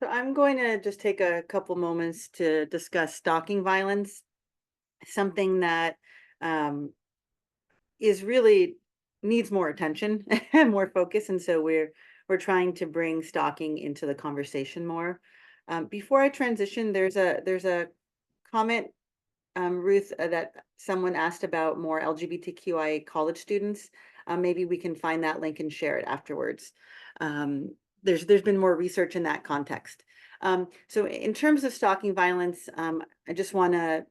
So I'm going to just take a couple moments to discuss stalking violence, something that is really needs more attention and more focus. And so we're trying to bring stalking into the conversation more. Before I transition, there's a comment, Ruth, that someone asked about more LGBTQIA college students. Maybe we can find that link and share it afterwards. There's been more research in that context. So in terms of stalking violence, I just want to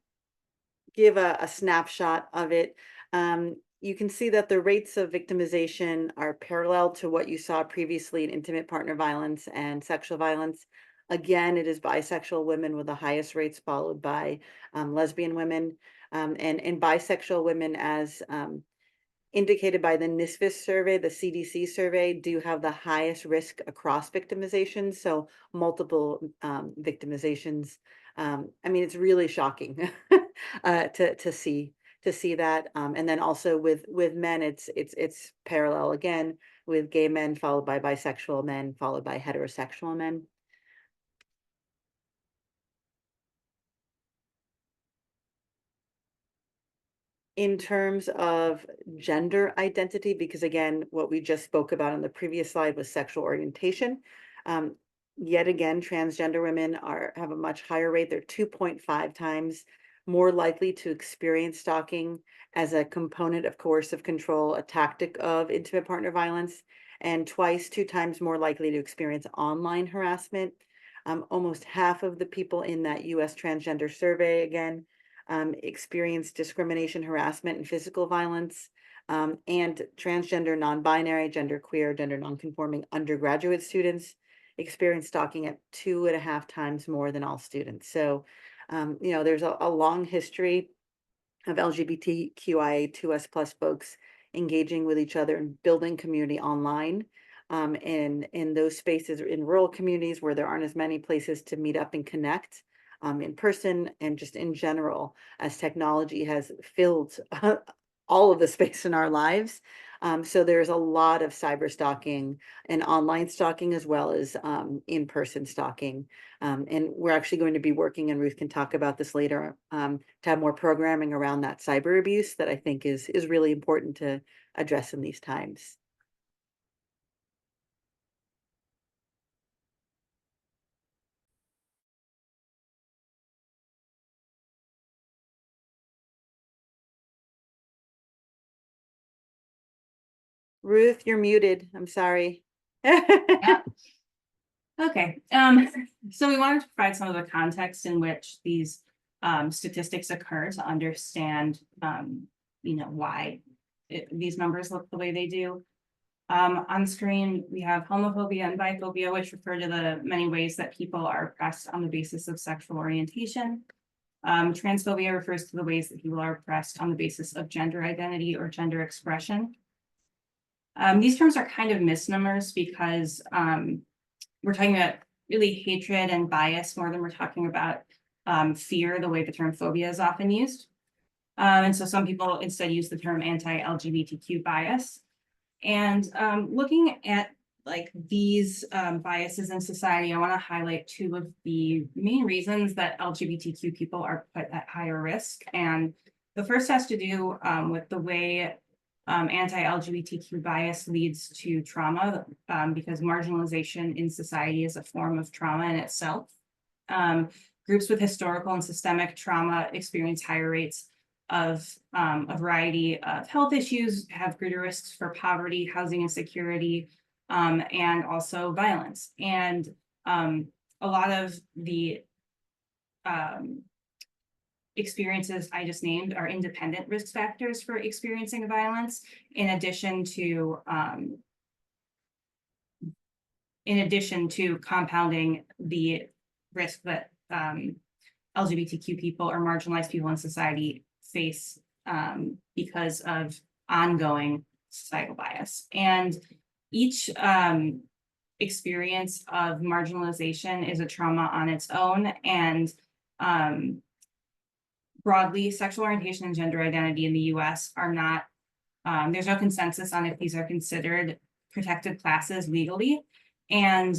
give a snapshot of it. You can see that the rates of victimization are parallel to what you saw previously in intimate partner violence and sexual violence. Again, it is bisexual women with the highest rates, followed by lesbian women, and bisexual women, as indicated by the NSFIS survey, the CDC survey, do have the highest risk across victimizations. So multiple victimizations. I mean, it's really shocking to see that. And then also with men, it's parallel again, with gay men followed by bisexual men, followed by heterosexual men. In terms of gender identity, because again, what we just spoke about on the previous slide was sexual orientation. Yet again, transgender women have a much higher rate. They're 2.5 times more likely to experience stalking as a component of coercive control, a tactic of intimate partner violence, and two times more likely to experience online harassment. Almost half of the people in that US transgender survey, again, experienced discrimination, harassment, and physical violence. And transgender, non-binary, genderqueer, gender non-conforming undergraduate students experience stalking at 2.5 times more than all students. So, there's a long history of LGBTQIA2S+ folks engaging with each other and building community online. In those spaces, in rural communities where there aren't as many places to meet up and connect in person, and just in general, as technology has filled all of the space in our lives. So there's a lot of cyber stalking and online stalking, as well as in-person stalking. And we're actually going to be working, and Ruth can talk about this later, to have more programming around that cyber abuse that I think is really important to address in these times. Ruth, you're muted. I'm sorry. Yeah. Okay, so we wanted to provide some of the context in which these statistics occur to understand, why these numbers look the way they do. On screen, we have homophobia and biphobia, which refer to the many ways that people are oppressed on the basis of sexual orientation. Transphobia refers to the ways that people are oppressed on the basis of gender identity or gender expression. These terms are kind of misnomers because we're talking about really hatred and bias more than we're talking about fear, the way the term phobia is often used. And so some people instead use the term anti-LGBTQ bias. And looking at these biases in society, I want to highlight two of the main reasons that LGBTQ people are put at higher risk. And the first has to do with the way anti-LGBTQ bias leads to trauma, because marginalization in society is a form of trauma in itself. Groups with historical and systemic trauma experience higher rates of a variety of health issues, have greater risks for poverty, housing insecurity, and also violence. And a lot of the experiences I just named are independent risk factors for experiencing violence, in addition to compounding the risk that LGBTQ people or marginalized people in society face because of ongoing societal bias. And each experience of marginalization is a trauma on its own. And broadly, sexual orientation and gender identity in the US are not, there's no consensus on if these are considered protected classes legally. And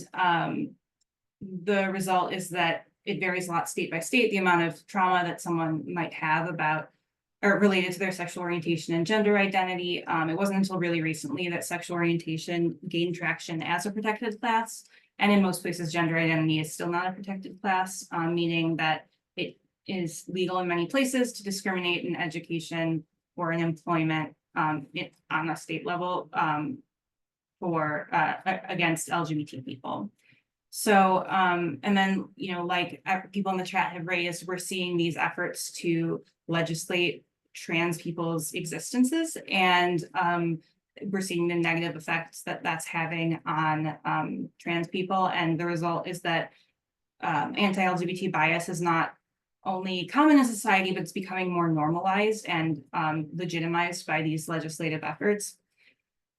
the result is that it varies a lot state by state, the amount of trauma that someone might have about or related to their sexual orientation and gender identity. It wasn't until really recently that sexual orientation gained traction as a protected class. And in most places, gender identity is still not a protected class, meaning that it is legal in many places to discriminate in education or in employment on a state level for against LGBT people. So, and then, like people in the chat have raised, we're seeing these efforts to legislate trans people's existences, and we're seeing the negative effects that that's having on trans people. And the result is that anti-LGBT bias is not only common in society, but it's becoming more normalized and legitimized by these legislative efforts.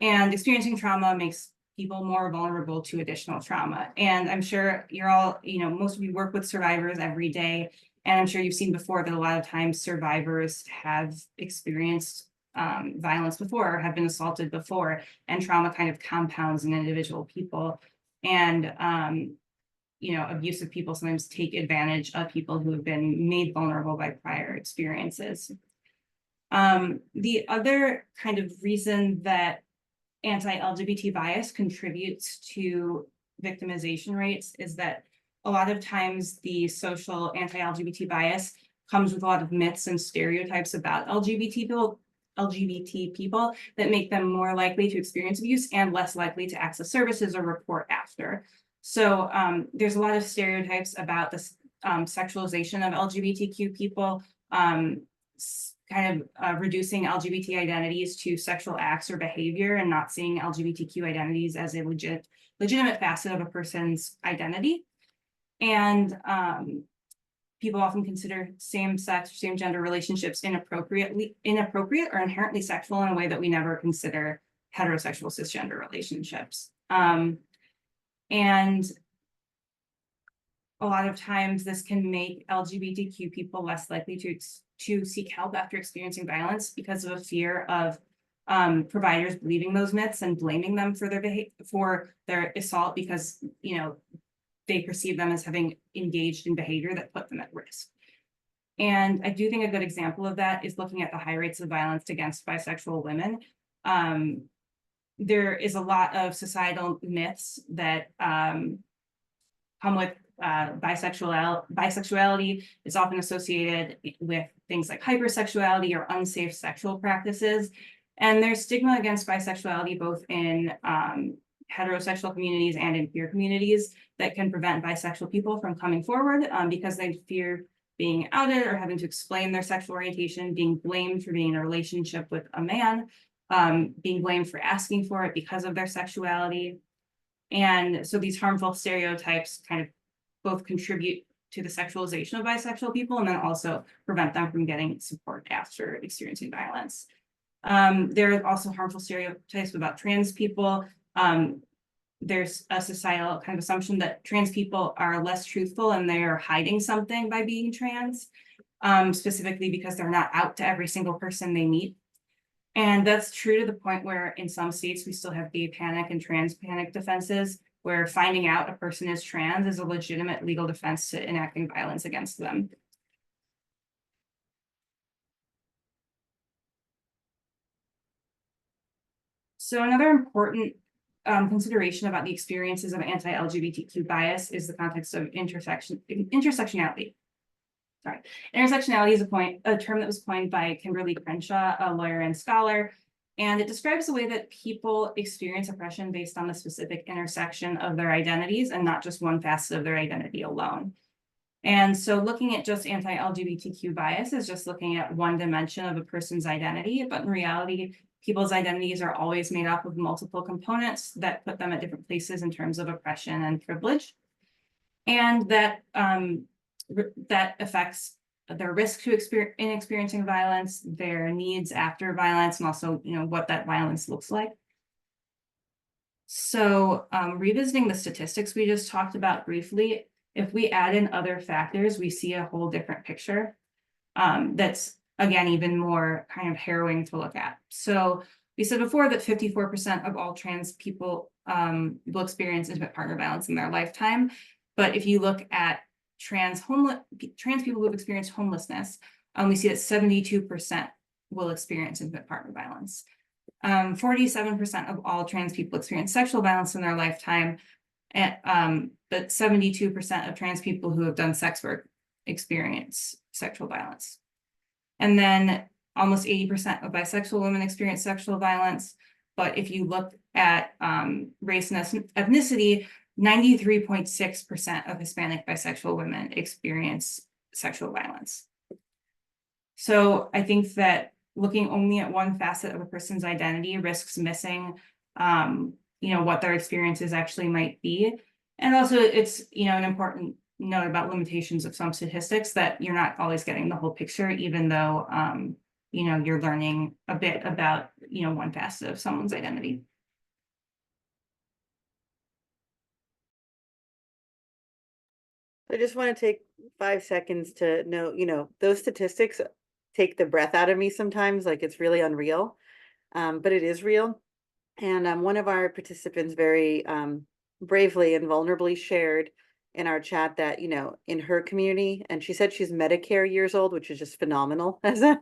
And experiencing trauma makes people more vulnerable to additional trauma. And I'm sure you're all, most of you work with survivors every day. And I'm sure you've seen before that a lot of times survivors have experienced violence before, or have been assaulted before, and trauma kind of compounds in individual people. And, abusive people sometimes take advantage of people who have been made vulnerable by prior experiences. The other kind of reason that anti-LGBT bias contributes to victimization rates is that a lot of times the social anti-LGBT bias comes with a lot of myths and stereotypes about LGBT people that make them more likely to experience abuse and less likely to access services or report after. So there's a lot of stereotypes about the sexualization of LGBTQ people, kind of reducing LGBT identities to sexual acts or behavior, and not seeing LGBTQ identities as a legitimate facet of a person's identity. And people often consider same-sex or same-gender relationships inappropriate or inherently sexual in a way that we never consider heterosexual cisgender relationships. And a lot of times this can make LGBTQ people less likely to seek help after experiencing violence because of a fear of providers believing those myths and blaming them for their assault because they perceive them as having engaged in behavior that put them at risk. And I do think a good example of that is looking at the high rates of violence against bisexual women. There is a lot of societal myths that come with bisexuality is often associated with things like hypersexuality or unsafe sexual practices. And there's stigma against bisexuality both in heterosexual communities and in queer communities that can prevent bisexual people from coming forward because they fear being outed or having to explain their sexual orientation, being blamed for being in a relationship with a man, being blamed for asking for it because of their sexuality. And so these harmful stereotypes kind of both contribute to the sexualization of bisexual people and then also prevent them from getting support after experiencing violence. There are also harmful stereotypes about trans people. There's a societal kind of assumption that trans people are less truthful and they're hiding something by being trans, specifically because they're not out to every single person they meet. And that's true to the point where in some states we still have gay panic and trans panic defenses, where finding out a person is trans is a legitimate legal defense to enacting violence against them. So another important consideration about the experiences of anti-LGBTQ bias is the context of intersectionality. Intersectionality is a term that was coined by Kimberly Crenshaw, a lawyer and scholar, and it describes the way that people experience oppression based on the specific intersection of their identities and not just one facet of their identity alone. And so looking at just anti-LGBTQ bias is just looking at one dimension of a person's identity, but in reality, people's identities are always made up of multiple components that put them at different places in terms of oppression and privilege. And that affects their risk to experiencing violence, their needs after violence, and also, what that violence looks like. So revisiting the statistics we just talked about briefly, if we add in other factors, we see a whole different picture that's, again, even more kind of harrowing to look at. So we said before that 54% of all trans people will experience intimate partner violence in their lifetime. But if you look at trans people who have experienced homelessness, we see that 72% will experience intimate partner violence. 47% of all trans people experience sexual violence in their lifetime, and but 72% of trans people who have done sex work experience sexual violence. And then almost 80% of bisexual women experience sexual violence. But if you look at race and ethnicity, 93.6% of Hispanic bisexual women experience sexual violence. So I think that looking only at one facet of a person's identity risks missing, what their experiences actually might be. And also it's, an important note about limitations of some statistics that you're not always getting the whole picture, even though, you're learning a bit about, one facet of someone's identity. I just want to take 5 seconds to note, those statistics take the breath out of me sometimes, like it's really unreal, but it is real. And one of our participants very bravely and vulnerably shared in our chat that, in her community, and she said she's Medicare years old, which is just phenomenal as a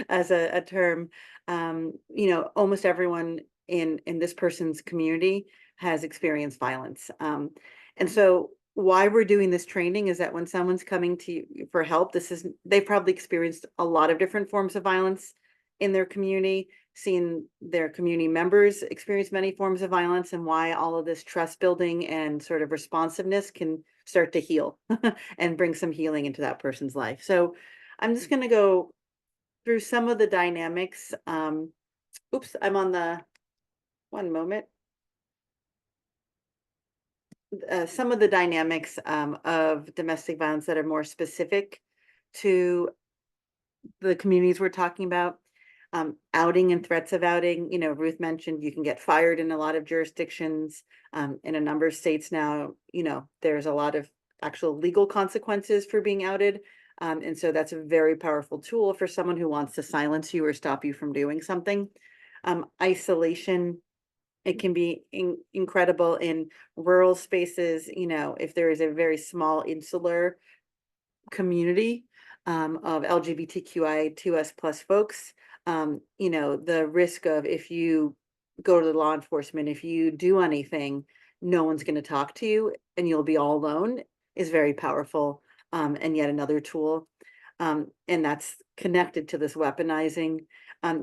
as a term. Almost everyone in this person's community has experienced violence. And so why we're doing this training is that when someone's coming to you for help, they've probably experienced a lot of different forms of violence in their community, seen their community members experience many forms of violence, and why all of this trust building and sort of responsiveness can start to heal and bring some healing into that person's life. So I'm just going to go through some of the dynamics. Oops, I'm on the one moment. Some of the dynamics of domestic violence that are more specific to the communities we're talking about. Outing and threats of outing. Ruth mentioned you can get fired in a lot of jurisdictions. In a number of states now, there's a lot of actual legal consequences for being outed. And so that's a very powerful tool for someone who wants to silence you or stop you from doing something. Isolation. It can be incredible in rural spaces, if there is a very small insular community of LGBTQI2S+ folks, the risk of, if you go to the law enforcement, if you do anything, no one's going to talk to you and you'll be all alone, is very powerful, and yet another tool. And that's connected to this weaponizing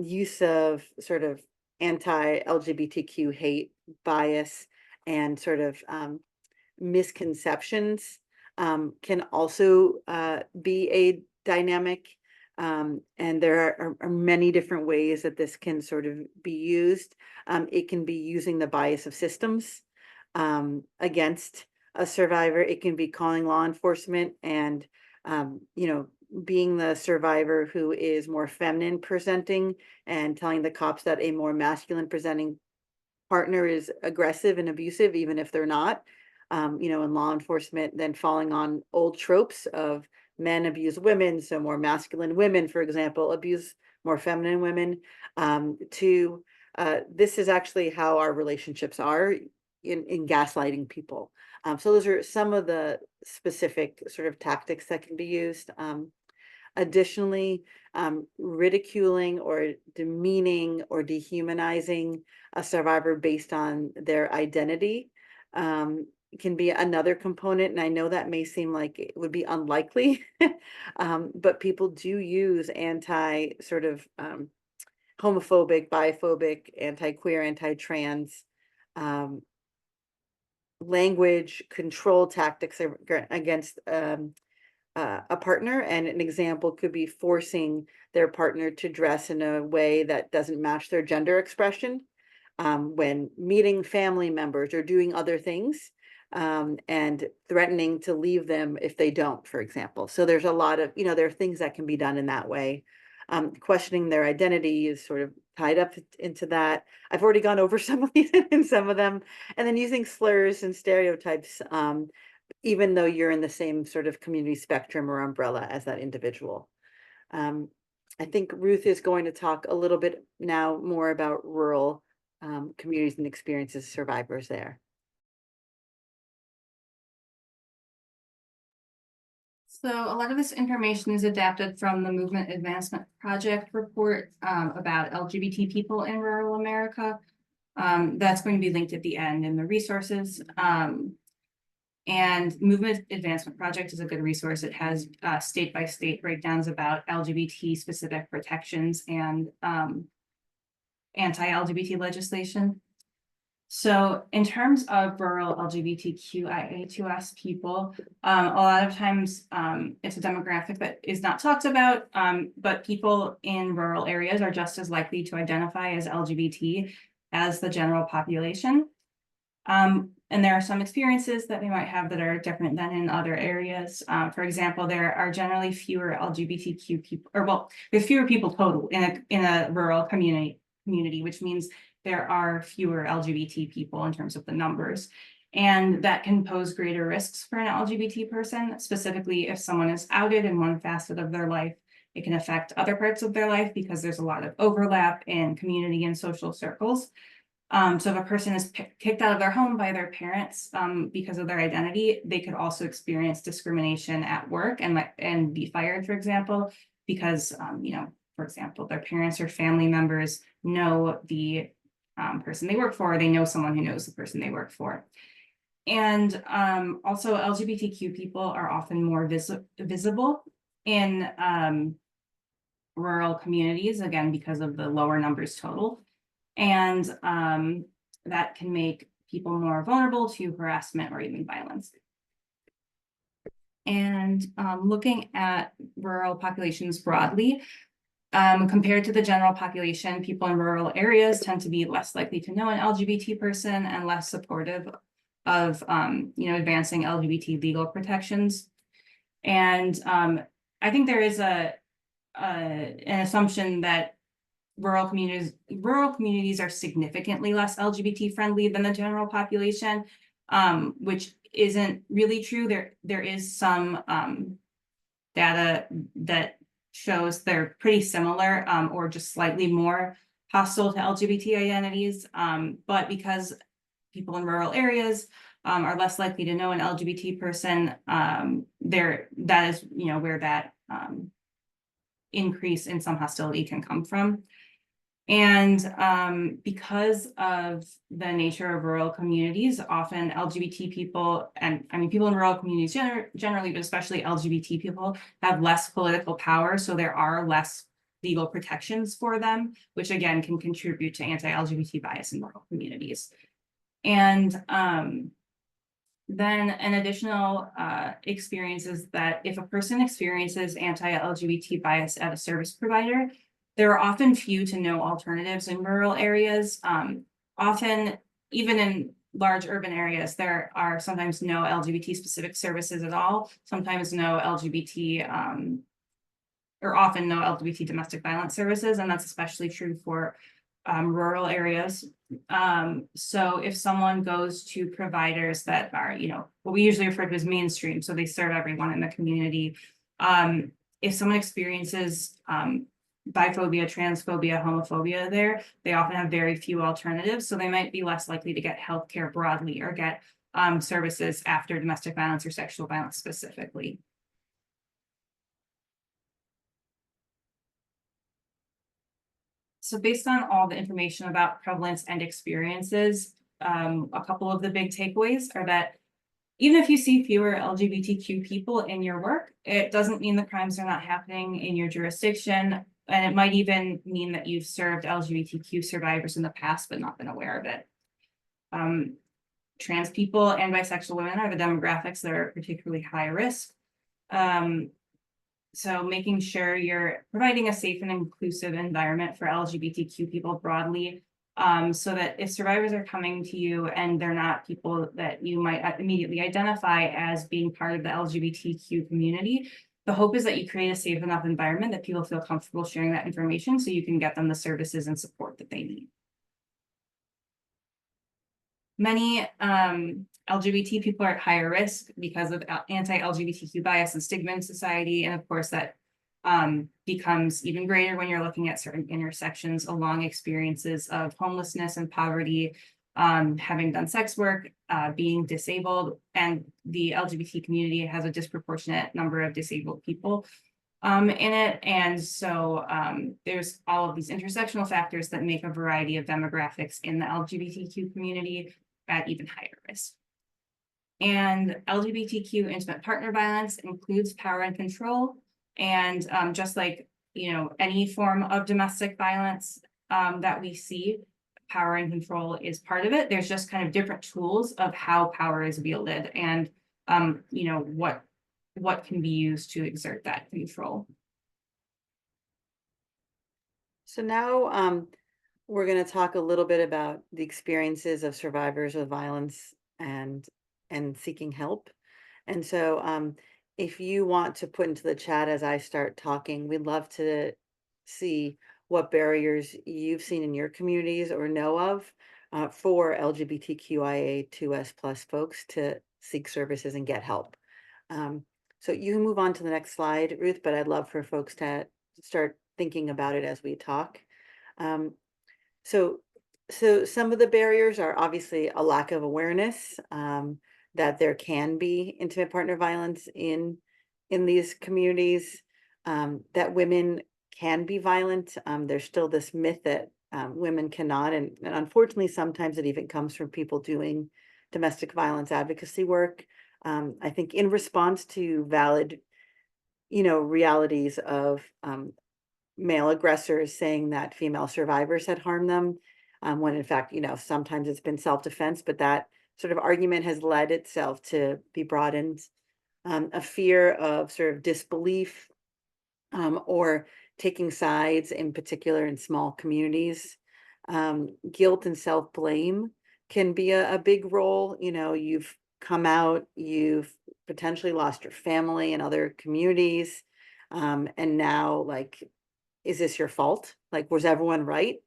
use of sort of anti-LGBTQ hate, bias, and sort of misconceptions can also be a dynamic. And there are many different ways that this can sort of be used. It can be using the bias of systems against a survivor. It can be calling law enforcement and, being the survivor who is more feminine presenting and telling the cops that a more masculine presenting partner is aggressive and abusive, even if they're not. In law enforcement, then falling on old tropes of men abuse women, so more masculine women, for example, abuse more feminine women. This is actually how our relationships are in gaslighting people. So those are some of the specific sort of tactics that can be used. Additionally, ridiculing or demeaning or dehumanizing a survivor based on their identity. can be another component, and I know that may seem like it would be unlikely, but people do use anti sort of homophobic, biphobic, anti-queer, anti-trans um, language control tactics against a partner. And an example could be forcing their partner to dress in a way that doesn't match their gender expression when meeting family members or doing other things, and threatening to leave them if they don't, for example. So there's a lot of, there are things that can be done in that way. Questioning their identity is sort of tied up into that. I've already gone over some of these in some of them, and then using slurs and stereotypes, even though you're in the same sort of community spectrum or umbrella as that individual. Um, I think Ruth is going to talk a little bit now more about rural communities and experiences of survivors there. So a lot of this information is adapted from the Movement Advancement Project report about LGBT people in rural America. That's going to be linked at the end in the resources. And Movement Advancement Project is a good resource. It has state-by-state breakdowns about LGBT specific protections and anti-LGBT legislation. So in terms of rural LGBTQIA2S people, a lot of times it's a demographic that is not talked about, but people in rural areas are just as likely to identify as LGBT as the general population. And there are some experiences that they might have that are different than in other areas. For example, there are generally fewer LGBTQ people, or well, there's fewer people total in a rural community, which means there are fewer LGBT people in terms of the numbers. And that can pose greater risks for an LGBT person, specifically if someone is outed in one facet of their life. It can affect other parts of their life because there's a lot of overlap in community and social circles. So if a person is kicked out of their home by their parents because of their identity, they could also experience discrimination at work and be fired, for example, because, for example, their parents or family members know the person they work for, or they know someone who knows the person they work for. And also LGBTQ people are often more visible in rural communities, again, because of the lower numbers total. And that can make people more vulnerable to harassment or even violence. And looking at rural populations broadly, compared to the general population, people in rural areas tend to be less likely to know an LGBT person and less supportive of advancing LGBT legal protections. And I think there is an assumption that rural communities are significantly less LGBT friendly than the general population, which isn't really true. There is some data that shows they're pretty similar or just slightly more hostile to LGBT identities. But because people in rural areas are less likely to know an LGBT person, that is where that increase in some hostility can come from. And because of the nature of rural communities, often LGBT people, and I mean people in rural communities generally, but especially LGBT people, have less political power, so there are less legal protections for them, which again can contribute to anti-LGBT bias in rural communities. And then an additional experience is that if a person experiences anti-LGBT bias at a service provider, there are often few to no alternatives in rural areas. Often, even in large urban areas, there are sometimes no LGBT specific services at all, sometimes no LGBT, or often no LGBT domestic violence services, and that's especially true for rural areas. So if someone goes to providers that are, what we usually refer to as mainstream, so they serve everyone in the community, if someone experiences biphobia, transphobia, homophobia there, they often have very few alternatives. So they might be less likely to get healthcare broadly or get services after domestic violence or sexual violence specifically. So based on all the information about prevalence and experiences, a couple of the big takeaways are that even if you see fewer LGBTQ people in your work, it doesn't mean the crimes are not happening in your jurisdiction. And it might even mean that you've served LGBTQ survivors in the past, but not been aware of it. Trans people and bisexual women are the demographics that are particularly high risk. So making sure you're providing a safe and inclusive environment for LGBTQ people broadly, so that if survivors are coming to you and they're not people that you might immediately identify as being part of the LGBTQ community, the hope is that you create a safe enough environment that people feel comfortable sharing that information so you can get them the services and support that they need. Many LGBT people are at higher risk because of anti-LGBTQ bias and stigma in society. And of course, that becomes even greater when you're looking at certain intersections along experiences of homelessness and poverty, having done sex work, being disabled, and the LGBT community has a disproportionate number of disabled people in it. And so there's all of these intersectional factors that make a variety of demographics in the LGBTQ community at even higher risk. And LGBTQ intimate partner violence includes power and control. And just like, you know, any form of domestic violence that we see, power and control is part of it. There's just kind of different tools of how power is wielded and, you know, what can be used to exert that control. So now we're going to talk a little bit about the experiences of survivors of violence and seeking help. And so if you want to put into the chat as I start talking, we'd love to see what barriers you've seen in your communities or know of for LGBTQIA2S plus folks to seek services and get help. So you can move on to the next slide, Ruth, but I'd love for folks to start thinking about it as we talk. So some of the barriers are obviously a lack of awareness that there can be intimate partner violence in these communities, that women can be violent. There's still this myth that women cannot, and unfortunately, sometimes it even comes from people doing domestic violence advocacy work. I think in response to valid, you know, realities of male aggressors saying that female survivors had harmed them, when in fact, you know, sometimes it's been self-defense, but that sort of argument has led itself to be broadened. A fear of sort of disbelief or taking sides, in particular in small communities. Guilt and self-blame can be a big role. You know, you've come out, you've potentially lost your family and other communities, and now, like, is this your fault? Like, was everyone right?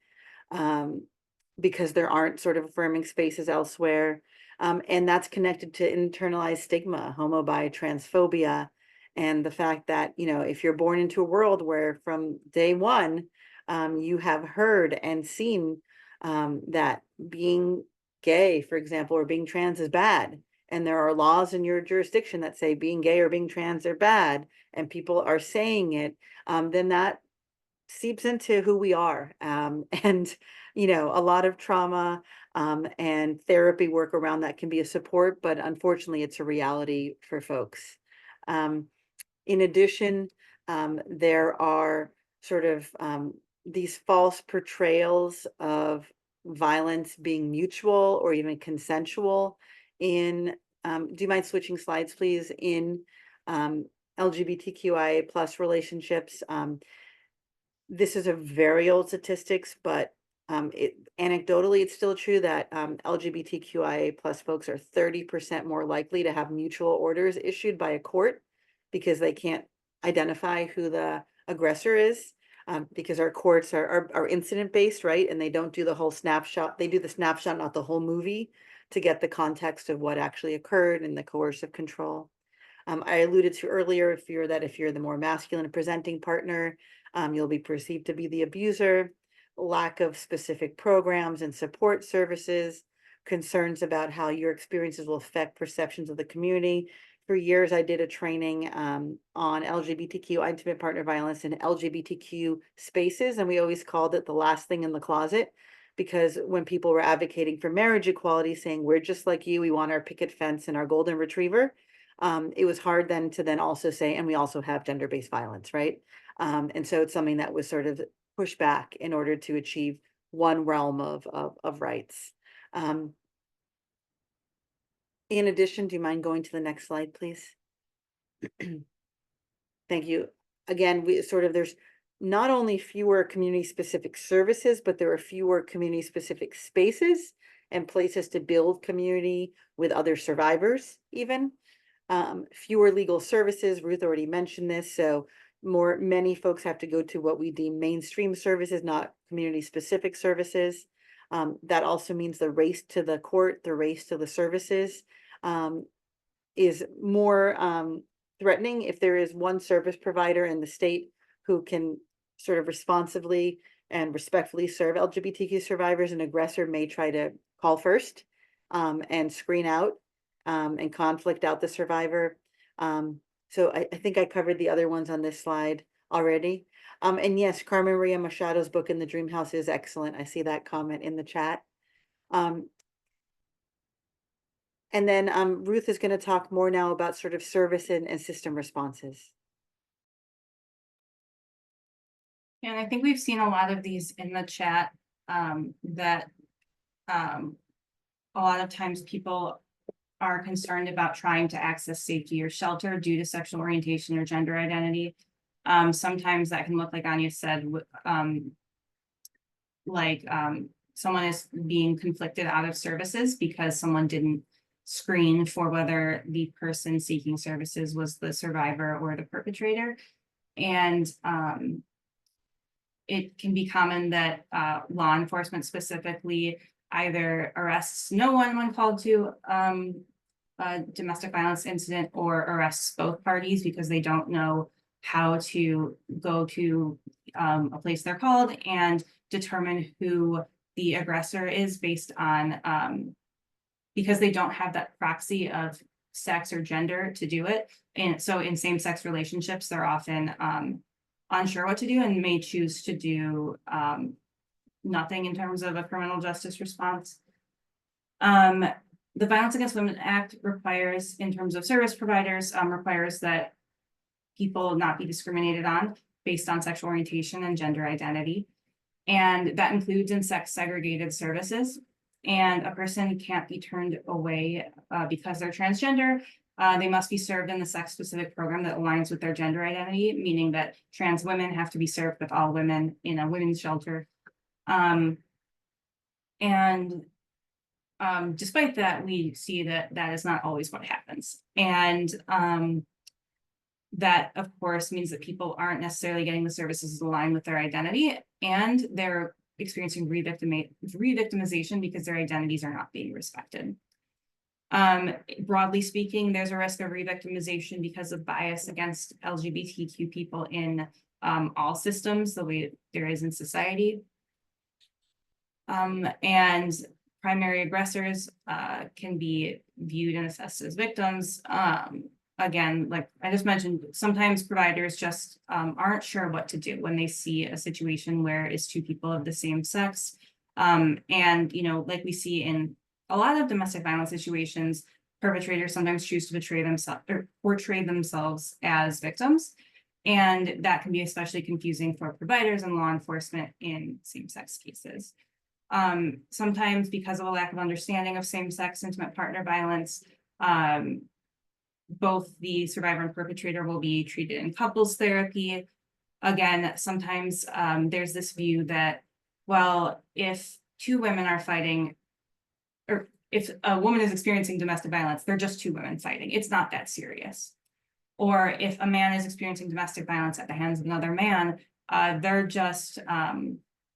Because there aren't sort of affirming spaces elsewhere. And that's connected to internalized stigma, homo, bi, transphobia, and the fact that, you know, if you're born into a world where from day one, you have heard and seen that being gay, for example, or being trans is bad, and there are laws in your jurisdiction that say being gay or being trans are bad, and people are saying it, then that seeps into who we are. And, you know, a lot of trauma and therapy work around that can be a support, but unfortunately, it's a reality for folks. In addition, there are sort of these false portrayals of violence being mutual or even consensual in, do you mind switching slides, please, in LGBTQIA plus relationships? This is a very old statistics, but anecdotally, it's still true that LGBTQIA plus folks are 30% more likely to have mutual orders issued by a court because they can't identify who the aggressor is, because our courts are incident based, right? And they don't do the whole snapshot. They do the snapshot, not the whole movie, to get the context of what actually occurred and the coercive control. I alluded to earlier, fear that if you're the more masculine presenting partner, you'll be perceived to be the abuser, lack of specific programs and support services, concerns about how your experiences will affect perceptions of the community. For years, I did a training on LGBTQ intimate partner violence in LGBTQ spaces, and we always called it the last thing in the closet, because when people were advocating for marriage equality, saying, we're just like you, we want our picket fence and our golden retriever, it was hard then to then also say, and we also have gender-based violence, right? And so it's something that was sort of pushed back in order to achieve one realm of rights. In addition, do you mind going to the next slide, please? Thank you. Again, there's not only fewer community-specific services, but there are fewer community-specific spaces and places to build community with other survivors even. Fewer legal services, Ruth already mentioned this, so many folks have to go to what we deem mainstream services, not community-specific services. That also means the race to the court, the race to the services is more threatening if there is one service provider in the state who can sort of responsibly and respectfully serve LGBTQ survivors. An aggressor may try to call first and screen out and conflict out the survivor. So I think I covered the other ones on this slide already. And yes, Carmen Maria Machado's book In the Dream House is excellent. I see that comment in the chat. And then Ruth is going to talk more now about sort of service and system responses. And I think we've seen a lot of these in the chat that a lot of times people are concerned about trying to access safety or shelter due to sexual orientation or gender identity. Sometimes that can look like Anya said, someone is being conflicted out of services because someone didn't screen for whether the person seeking services was the survivor or the perpetrator. And it can be common that law enforcement specifically either arrests no one when called to a domestic violence incident or arrests both parties because they don't know how to go to a place they're called and determine who the aggressor is based on because they don't have that proxy of sex or gender to do it. And so in same-sex relationships, they're often unsure what to do and may choose to do nothing in terms of a criminal justice response. The Violence Against Women Act requires, in terms of service providers, requires that people not be discriminated on based on sexual orientation and gender identity. And that includes in sex segregated services. And a person can't be turned away because they're transgender. They must be served in the sex-specific program that aligns with their gender identity, meaning that trans women have to be served with all women in a women's shelter. Despite that, we see that that is not always what happens. And that, of course, means that people aren't necessarily getting the services aligned with their identity, and they're experiencing re-victimization because their identities are not being respected. Broadly speaking, there's a risk of re-victimization because of bias against LGBTQ people in all systems, the way there is in society. And primary aggressors can be viewed and assessed as victims. Again, like I just mentioned, sometimes providers just aren't sure what to do when they see a situation where it's two people of the same sex. And, you know, like we see in a lot of domestic violence situations, perpetrators sometimes choose to betray themselves or portray themselves as victims. And that can be especially confusing for providers and law enforcement in same-sex cases. Sometimes because of a lack of understanding of same-sex intimate partner violence, both the survivor and perpetrator will be treated in couples therapy. Again, sometimes there's this view that, well, if two women are fighting, or if a woman is experiencing domestic violence, they're just two women fighting. It's not that serious. Or if a man is experiencing domestic violence at the hands of another man, they're just,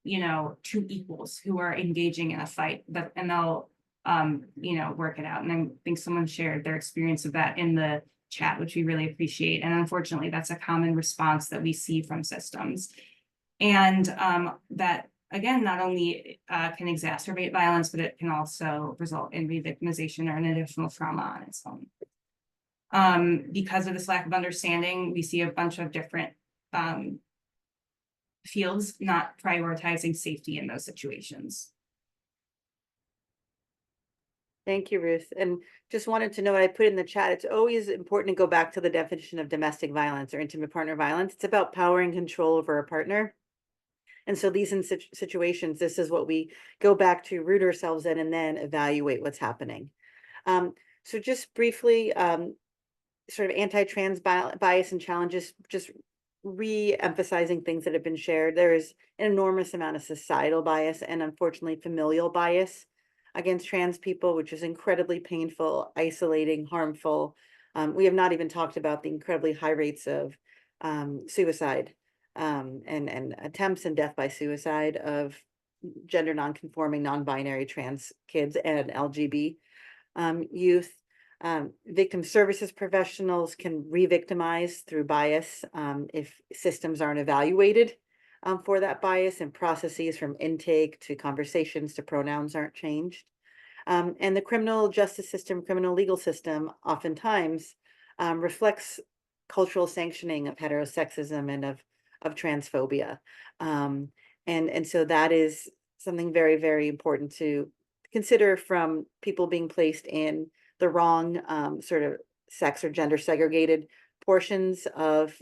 you know, two equals who are engaging in a fight, and they'll you know, work it out. And I think someone shared their experience of that in the chat, which we really appreciate. And unfortunately, that's a common response that we see from systems. And that, again, not only can exacerbate violence, but it can also result in re-victimization or an additional trauma on its own. Because of this lack of understanding, we see a bunch of different fields not prioritizing safety in those situations. Thank you, Ruth. And just wanted to know what I put in the chat. It's always important to go back to the definition of domestic violence or intimate partner violence. It's about power and control over a partner. And so these situations, this is what we go back to, root ourselves in, and then evaluate what's happening. So just briefly, sort of anti-trans bias and challenges, just re-emphasizing things that have been shared. There is an enormous amount of societal bias and unfortunately familial bias against trans people, which is incredibly painful, isolating, harmful. We have not even talked about the incredibly high rates of suicide and attempts and death by suicide of gender non-conforming, non-binary trans kids and LGB youth. Victim services professionals can re-victimize through bias if systems aren't evaluated for that bias, and processes from intake to conversations to pronouns aren't changed. And the criminal justice system, criminal legal system, oftentimes reflects cultural sanctioning of heterosexism and of transphobia. And so that is something very, very important to consider from people being placed in the wrong sort of sex or gender segregated portions of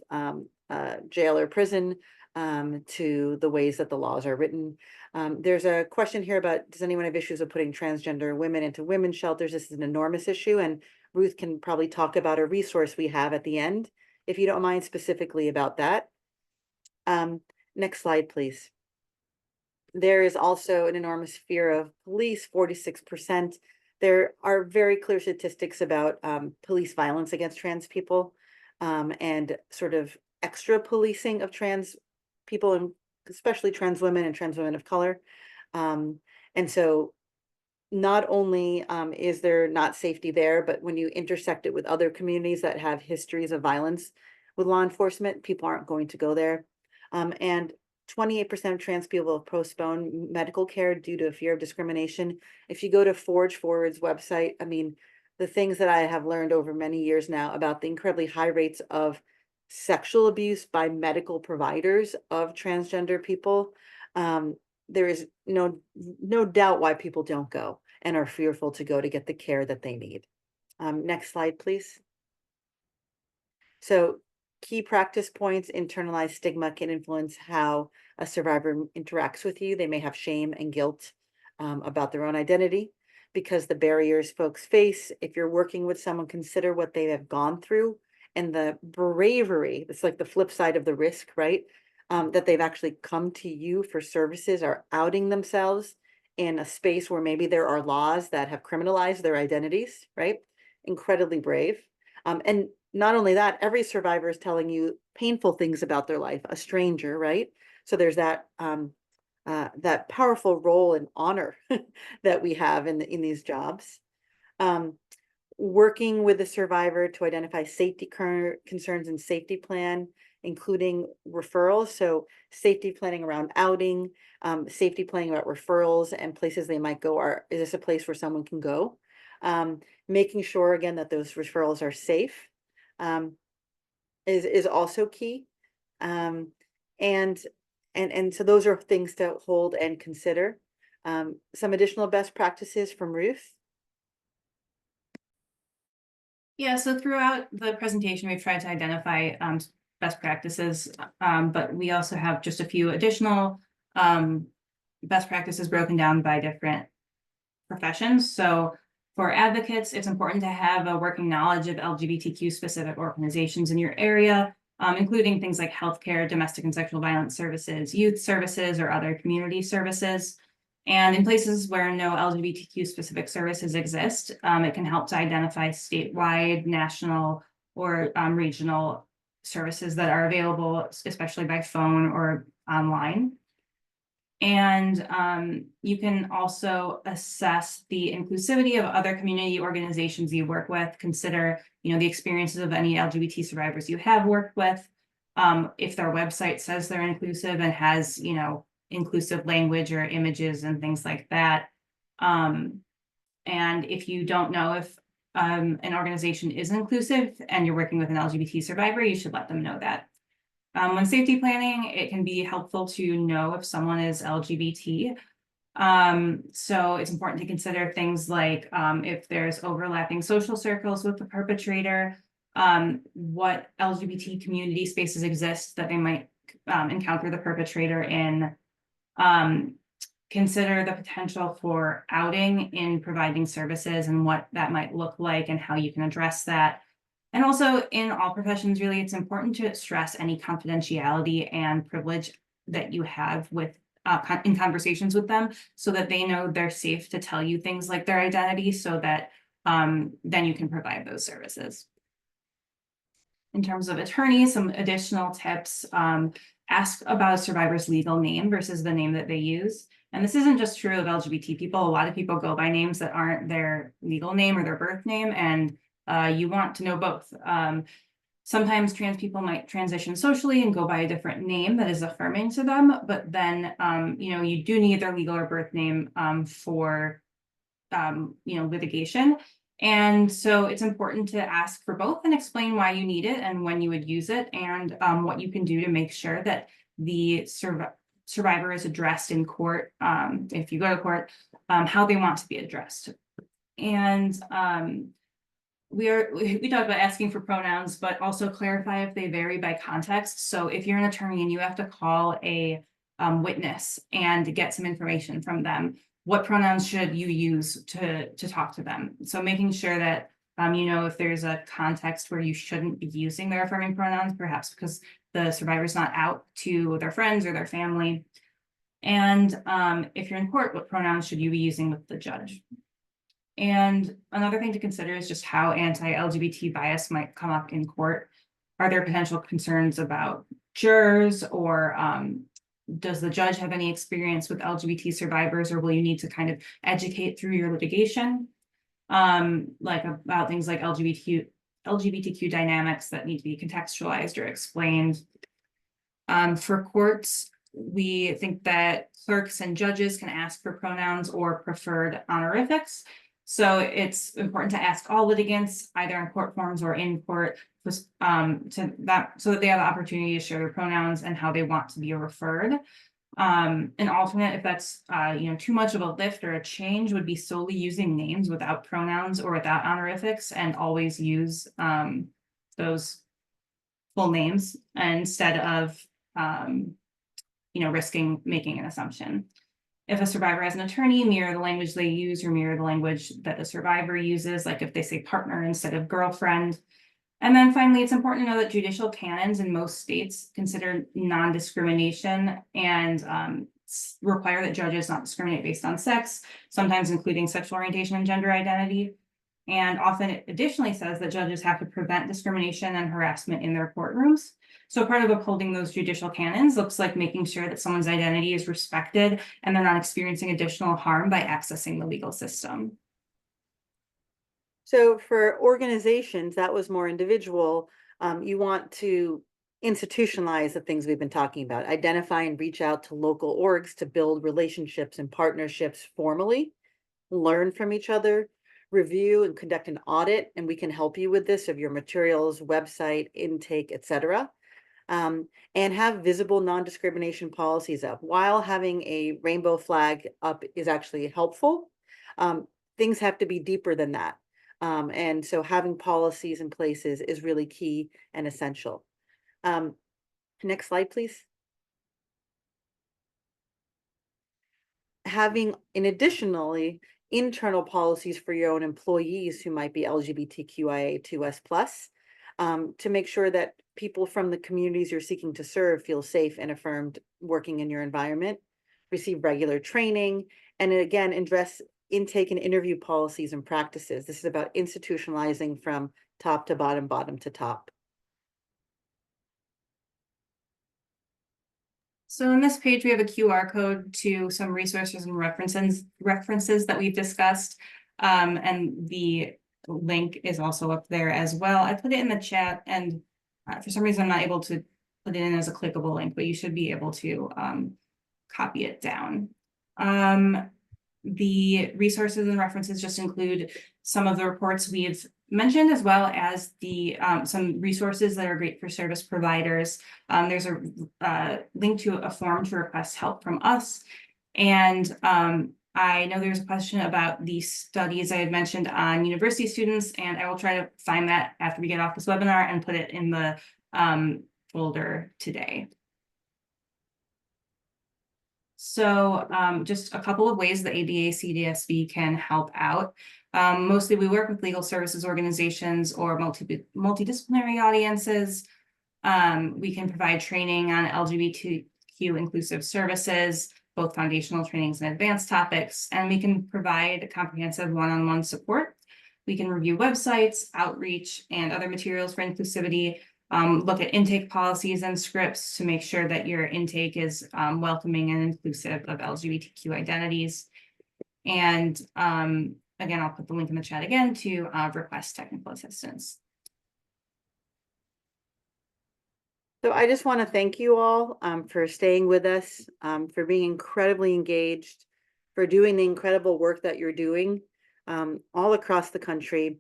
jail or prison to the ways that the laws are written. There's a question here about, does anyone have issues with putting transgender women into women's shelters? This is an enormous issue, and Ruth can probably talk about a resource we have at the end, if you don't mind, specifically about that. Next slide, please. There is also an enormous fear of police, 46%. There are very clear statistics about police violence against trans people and sort of extra policing of trans people, and especially trans women and trans women of color. And so not only is there not safety there, but when you intersect it with other communities that have histories of violence with law enforcement, people aren't going to go there. And 28% of trans people have postponed medical care due to a fear of discrimination. If you go to Forge Forward's website, I mean, the things that I have learned over many years now about the incredibly high rates of sexual abuse by medical providers of transgender people, there is no doubt why people don't go and are fearful to go to get the care that they need. Next slide, please. So key practice points: internalized stigma can influence how a survivor interacts with you. They may have shame and guilt about their own identity because the barriers folks face. If you're working with someone, consider what they have gone through and the bravery. It's like the flip side of the risk, right? That they've actually come to you for services, are outing themselves in a space where maybe there are laws that have criminalized their identities, right? Incredibly brave. And not only that, every survivor is telling you painful things about their life, a stranger, right? So there's that that powerful role and honor that we have in these jobs. Working with the survivor to identify safety concerns and safety plan, including referrals. So safety planning around outing, safety planning about referrals and places they might go. Is this a place where someone can go? Making sure again that those referrals are safe is also key. And so those are things to hold and consider. Some additional best practices from Ruth. Yeah, so throughout the presentation, we've tried to identify best practices, but we also have just a few additional best practices broken down by different professions. So for advocates, it's important to have a working knowledge of LGBTQ specific organizations in your area, including things like healthcare, domestic and sexual violence services, youth services, or other community services. And in places where no LGBTQ specific services exist, it can help to identify statewide, national, or regional services that are available, especially by phone or online. And you can also assess the inclusivity of other community organizations you work with. Consider, the experiences of any LGBT survivors you have worked with. If their website says they're inclusive and has, inclusive language or images and things like that. And if you don't know if an organization is inclusive and you're working with an LGBT survivor, you should let them know that. When safety planning, it can be helpful to know if someone is LGBT. So it's important to consider things like if there's overlapping social circles with the perpetrator, what LGBT community spaces exist that they might encounter the perpetrator in. Consider the potential for outing in providing services and what that might look like and how you can address that. And also in all professions, really, it's important to stress any confidentiality and privilege that you have with in conversations with them so that they know they're safe to tell you things like their identity so that then you can provide those services. In terms of attorneys, some additional tips, ask about a survivor's legal name versus the name that they use. And this isn't just true of LGBT people. A lot of people go by names that aren't their legal name or their birth name, and you want to know both. Sometimes trans people might transition socially and go by a different name that is affirming to them, but then you do need their legal or birth name for litigation. And so it's important to ask for both and explain why you need it and when you would use it, and what you can do to make sure that the survivor is addressed in court, if you go to court, how they want to be addressed. And we talked about asking for pronouns, but also clarify if they vary by context. So if you're an attorney and you have to call a witness and get some information from them, what pronouns should you use to talk to them? So making sure that if there's a context where you shouldn't be using their affirming pronouns, perhaps because the survivor's not out to their friends or their family. And if you're in court, what pronouns should you be using with the judge? And another thing to consider is just how anti-LGBT bias might come up in court. Are there potential concerns about jurors, or does the judge have any experience with LGBT survivors, or will you need to kind of educate through your litigation? Like about things like LGBTQ dynamics that need to be contextualized or explained. For courts, we think that clerks and judges can ask for pronouns or preferred honorifics. So it's important to ask all litigants, either in court forms or in court, so that they have the opportunity to share their pronouns and how they want to be referred. An alternate, if that's too much of a lift or a change, would be solely using names without pronouns or without honorifics, and always use those full names instead of risking making an assumption. If a survivor has an attorney, mirror the language they use or mirror the language that the survivor uses, like if they say partner instead of girlfriend. And then finally, it's important to know that judicial canons in most states consider non-discrimination and require that judges not discriminate based on sex, sometimes including sexual orientation and gender identity. And often it additionally says that judges have to prevent discrimination and harassment in their courtrooms. So part of upholding those judicial canons looks like making sure that someone's identity is respected and they're not experiencing additional harm by accessing the legal system. So for organizations, that was more individual. You want to institutionalize the things we've been talking about, identify and reach out to local orgs to build relationships and partnerships formally, learn from each other, review and conduct an audit, and we can help you with this of your materials, website, intake, etc. And have visible non-discrimination policies up. While having a rainbow flag up is actually helpful, things have to be deeper than that. And so having policies in places is really key and essential. Next slide, please. Having, additionally, internal policies for your own employees who might be LGBTQIA2S+, to make sure that people from the communities you're seeking to serve feel safe and affirmed working in your environment, receive regular training, and again, address intake and interview policies and practices. This is about institutionalizing from top to bottom, bottom to top. So on this page, we have a QR code to some resources and references that we've discussed. And the link is also up there as well. I put it in the chat, and for some reason, I'm not able to put it in as a clickable link, but you should be able to copy it down. The resources and references just include some of the reports we've mentioned, as well as the some resources that are great for service providers. There's a link to a form to request help from us. And I know there's a question about the studies I had mentioned on university students, and I will try to find that after we get off this webinar and put it in the folder today. So just a couple of ways the ABA CDSB can help out. Mostly we work with legal services organizations or multidisciplinary audiences. We can provide training on LGBTQ inclusive services, both foundational trainings and advanced topics, and we can provide comprehensive one-on-one support. We can review websites, outreach, and other materials for inclusivity, look at intake policies and scripts to make sure that your intake is welcoming and inclusive of LGBTQ identities. And again, I'll put the link in the chat again to request technical assistance. So I just want to thank you all for staying with us, for being incredibly engaged, for doing the incredible work that you're doing all across the country.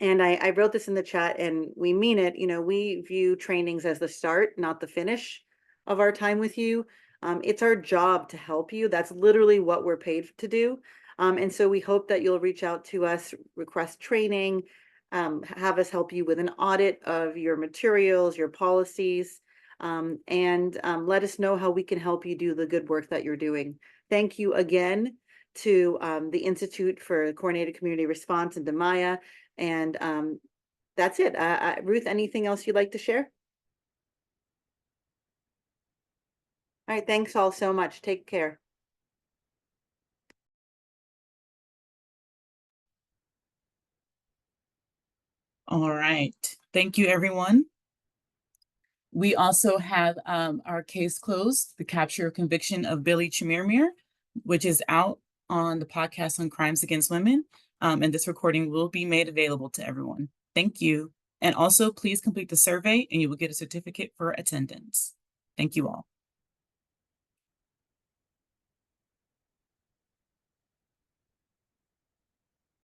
And I wrote this in the chat, and we mean it. You know, we view trainings as the start, not the finish of our time with you. It's our job to help you. That's literally what we're paid to do. And so we hope that you'll reach out to us, request training, have us help you with an audit of your materials, your policies, and let us know how we can help you do the good work that you're doing. Thank you again to the Institute for Coordinated Community Response and to Maya. And that's it. Ruth, anything else you'd like to share? All right, thanks all so much. Take care. All right. Thank you, everyone. We also have our case closed, the capture or conviction of Billy Chimirmir, which is out on the podcast on crimes against women. And this recording will be made available to everyone. Thank you. And also, please complete the survey and you will get a certificate for attendance. Thank you all.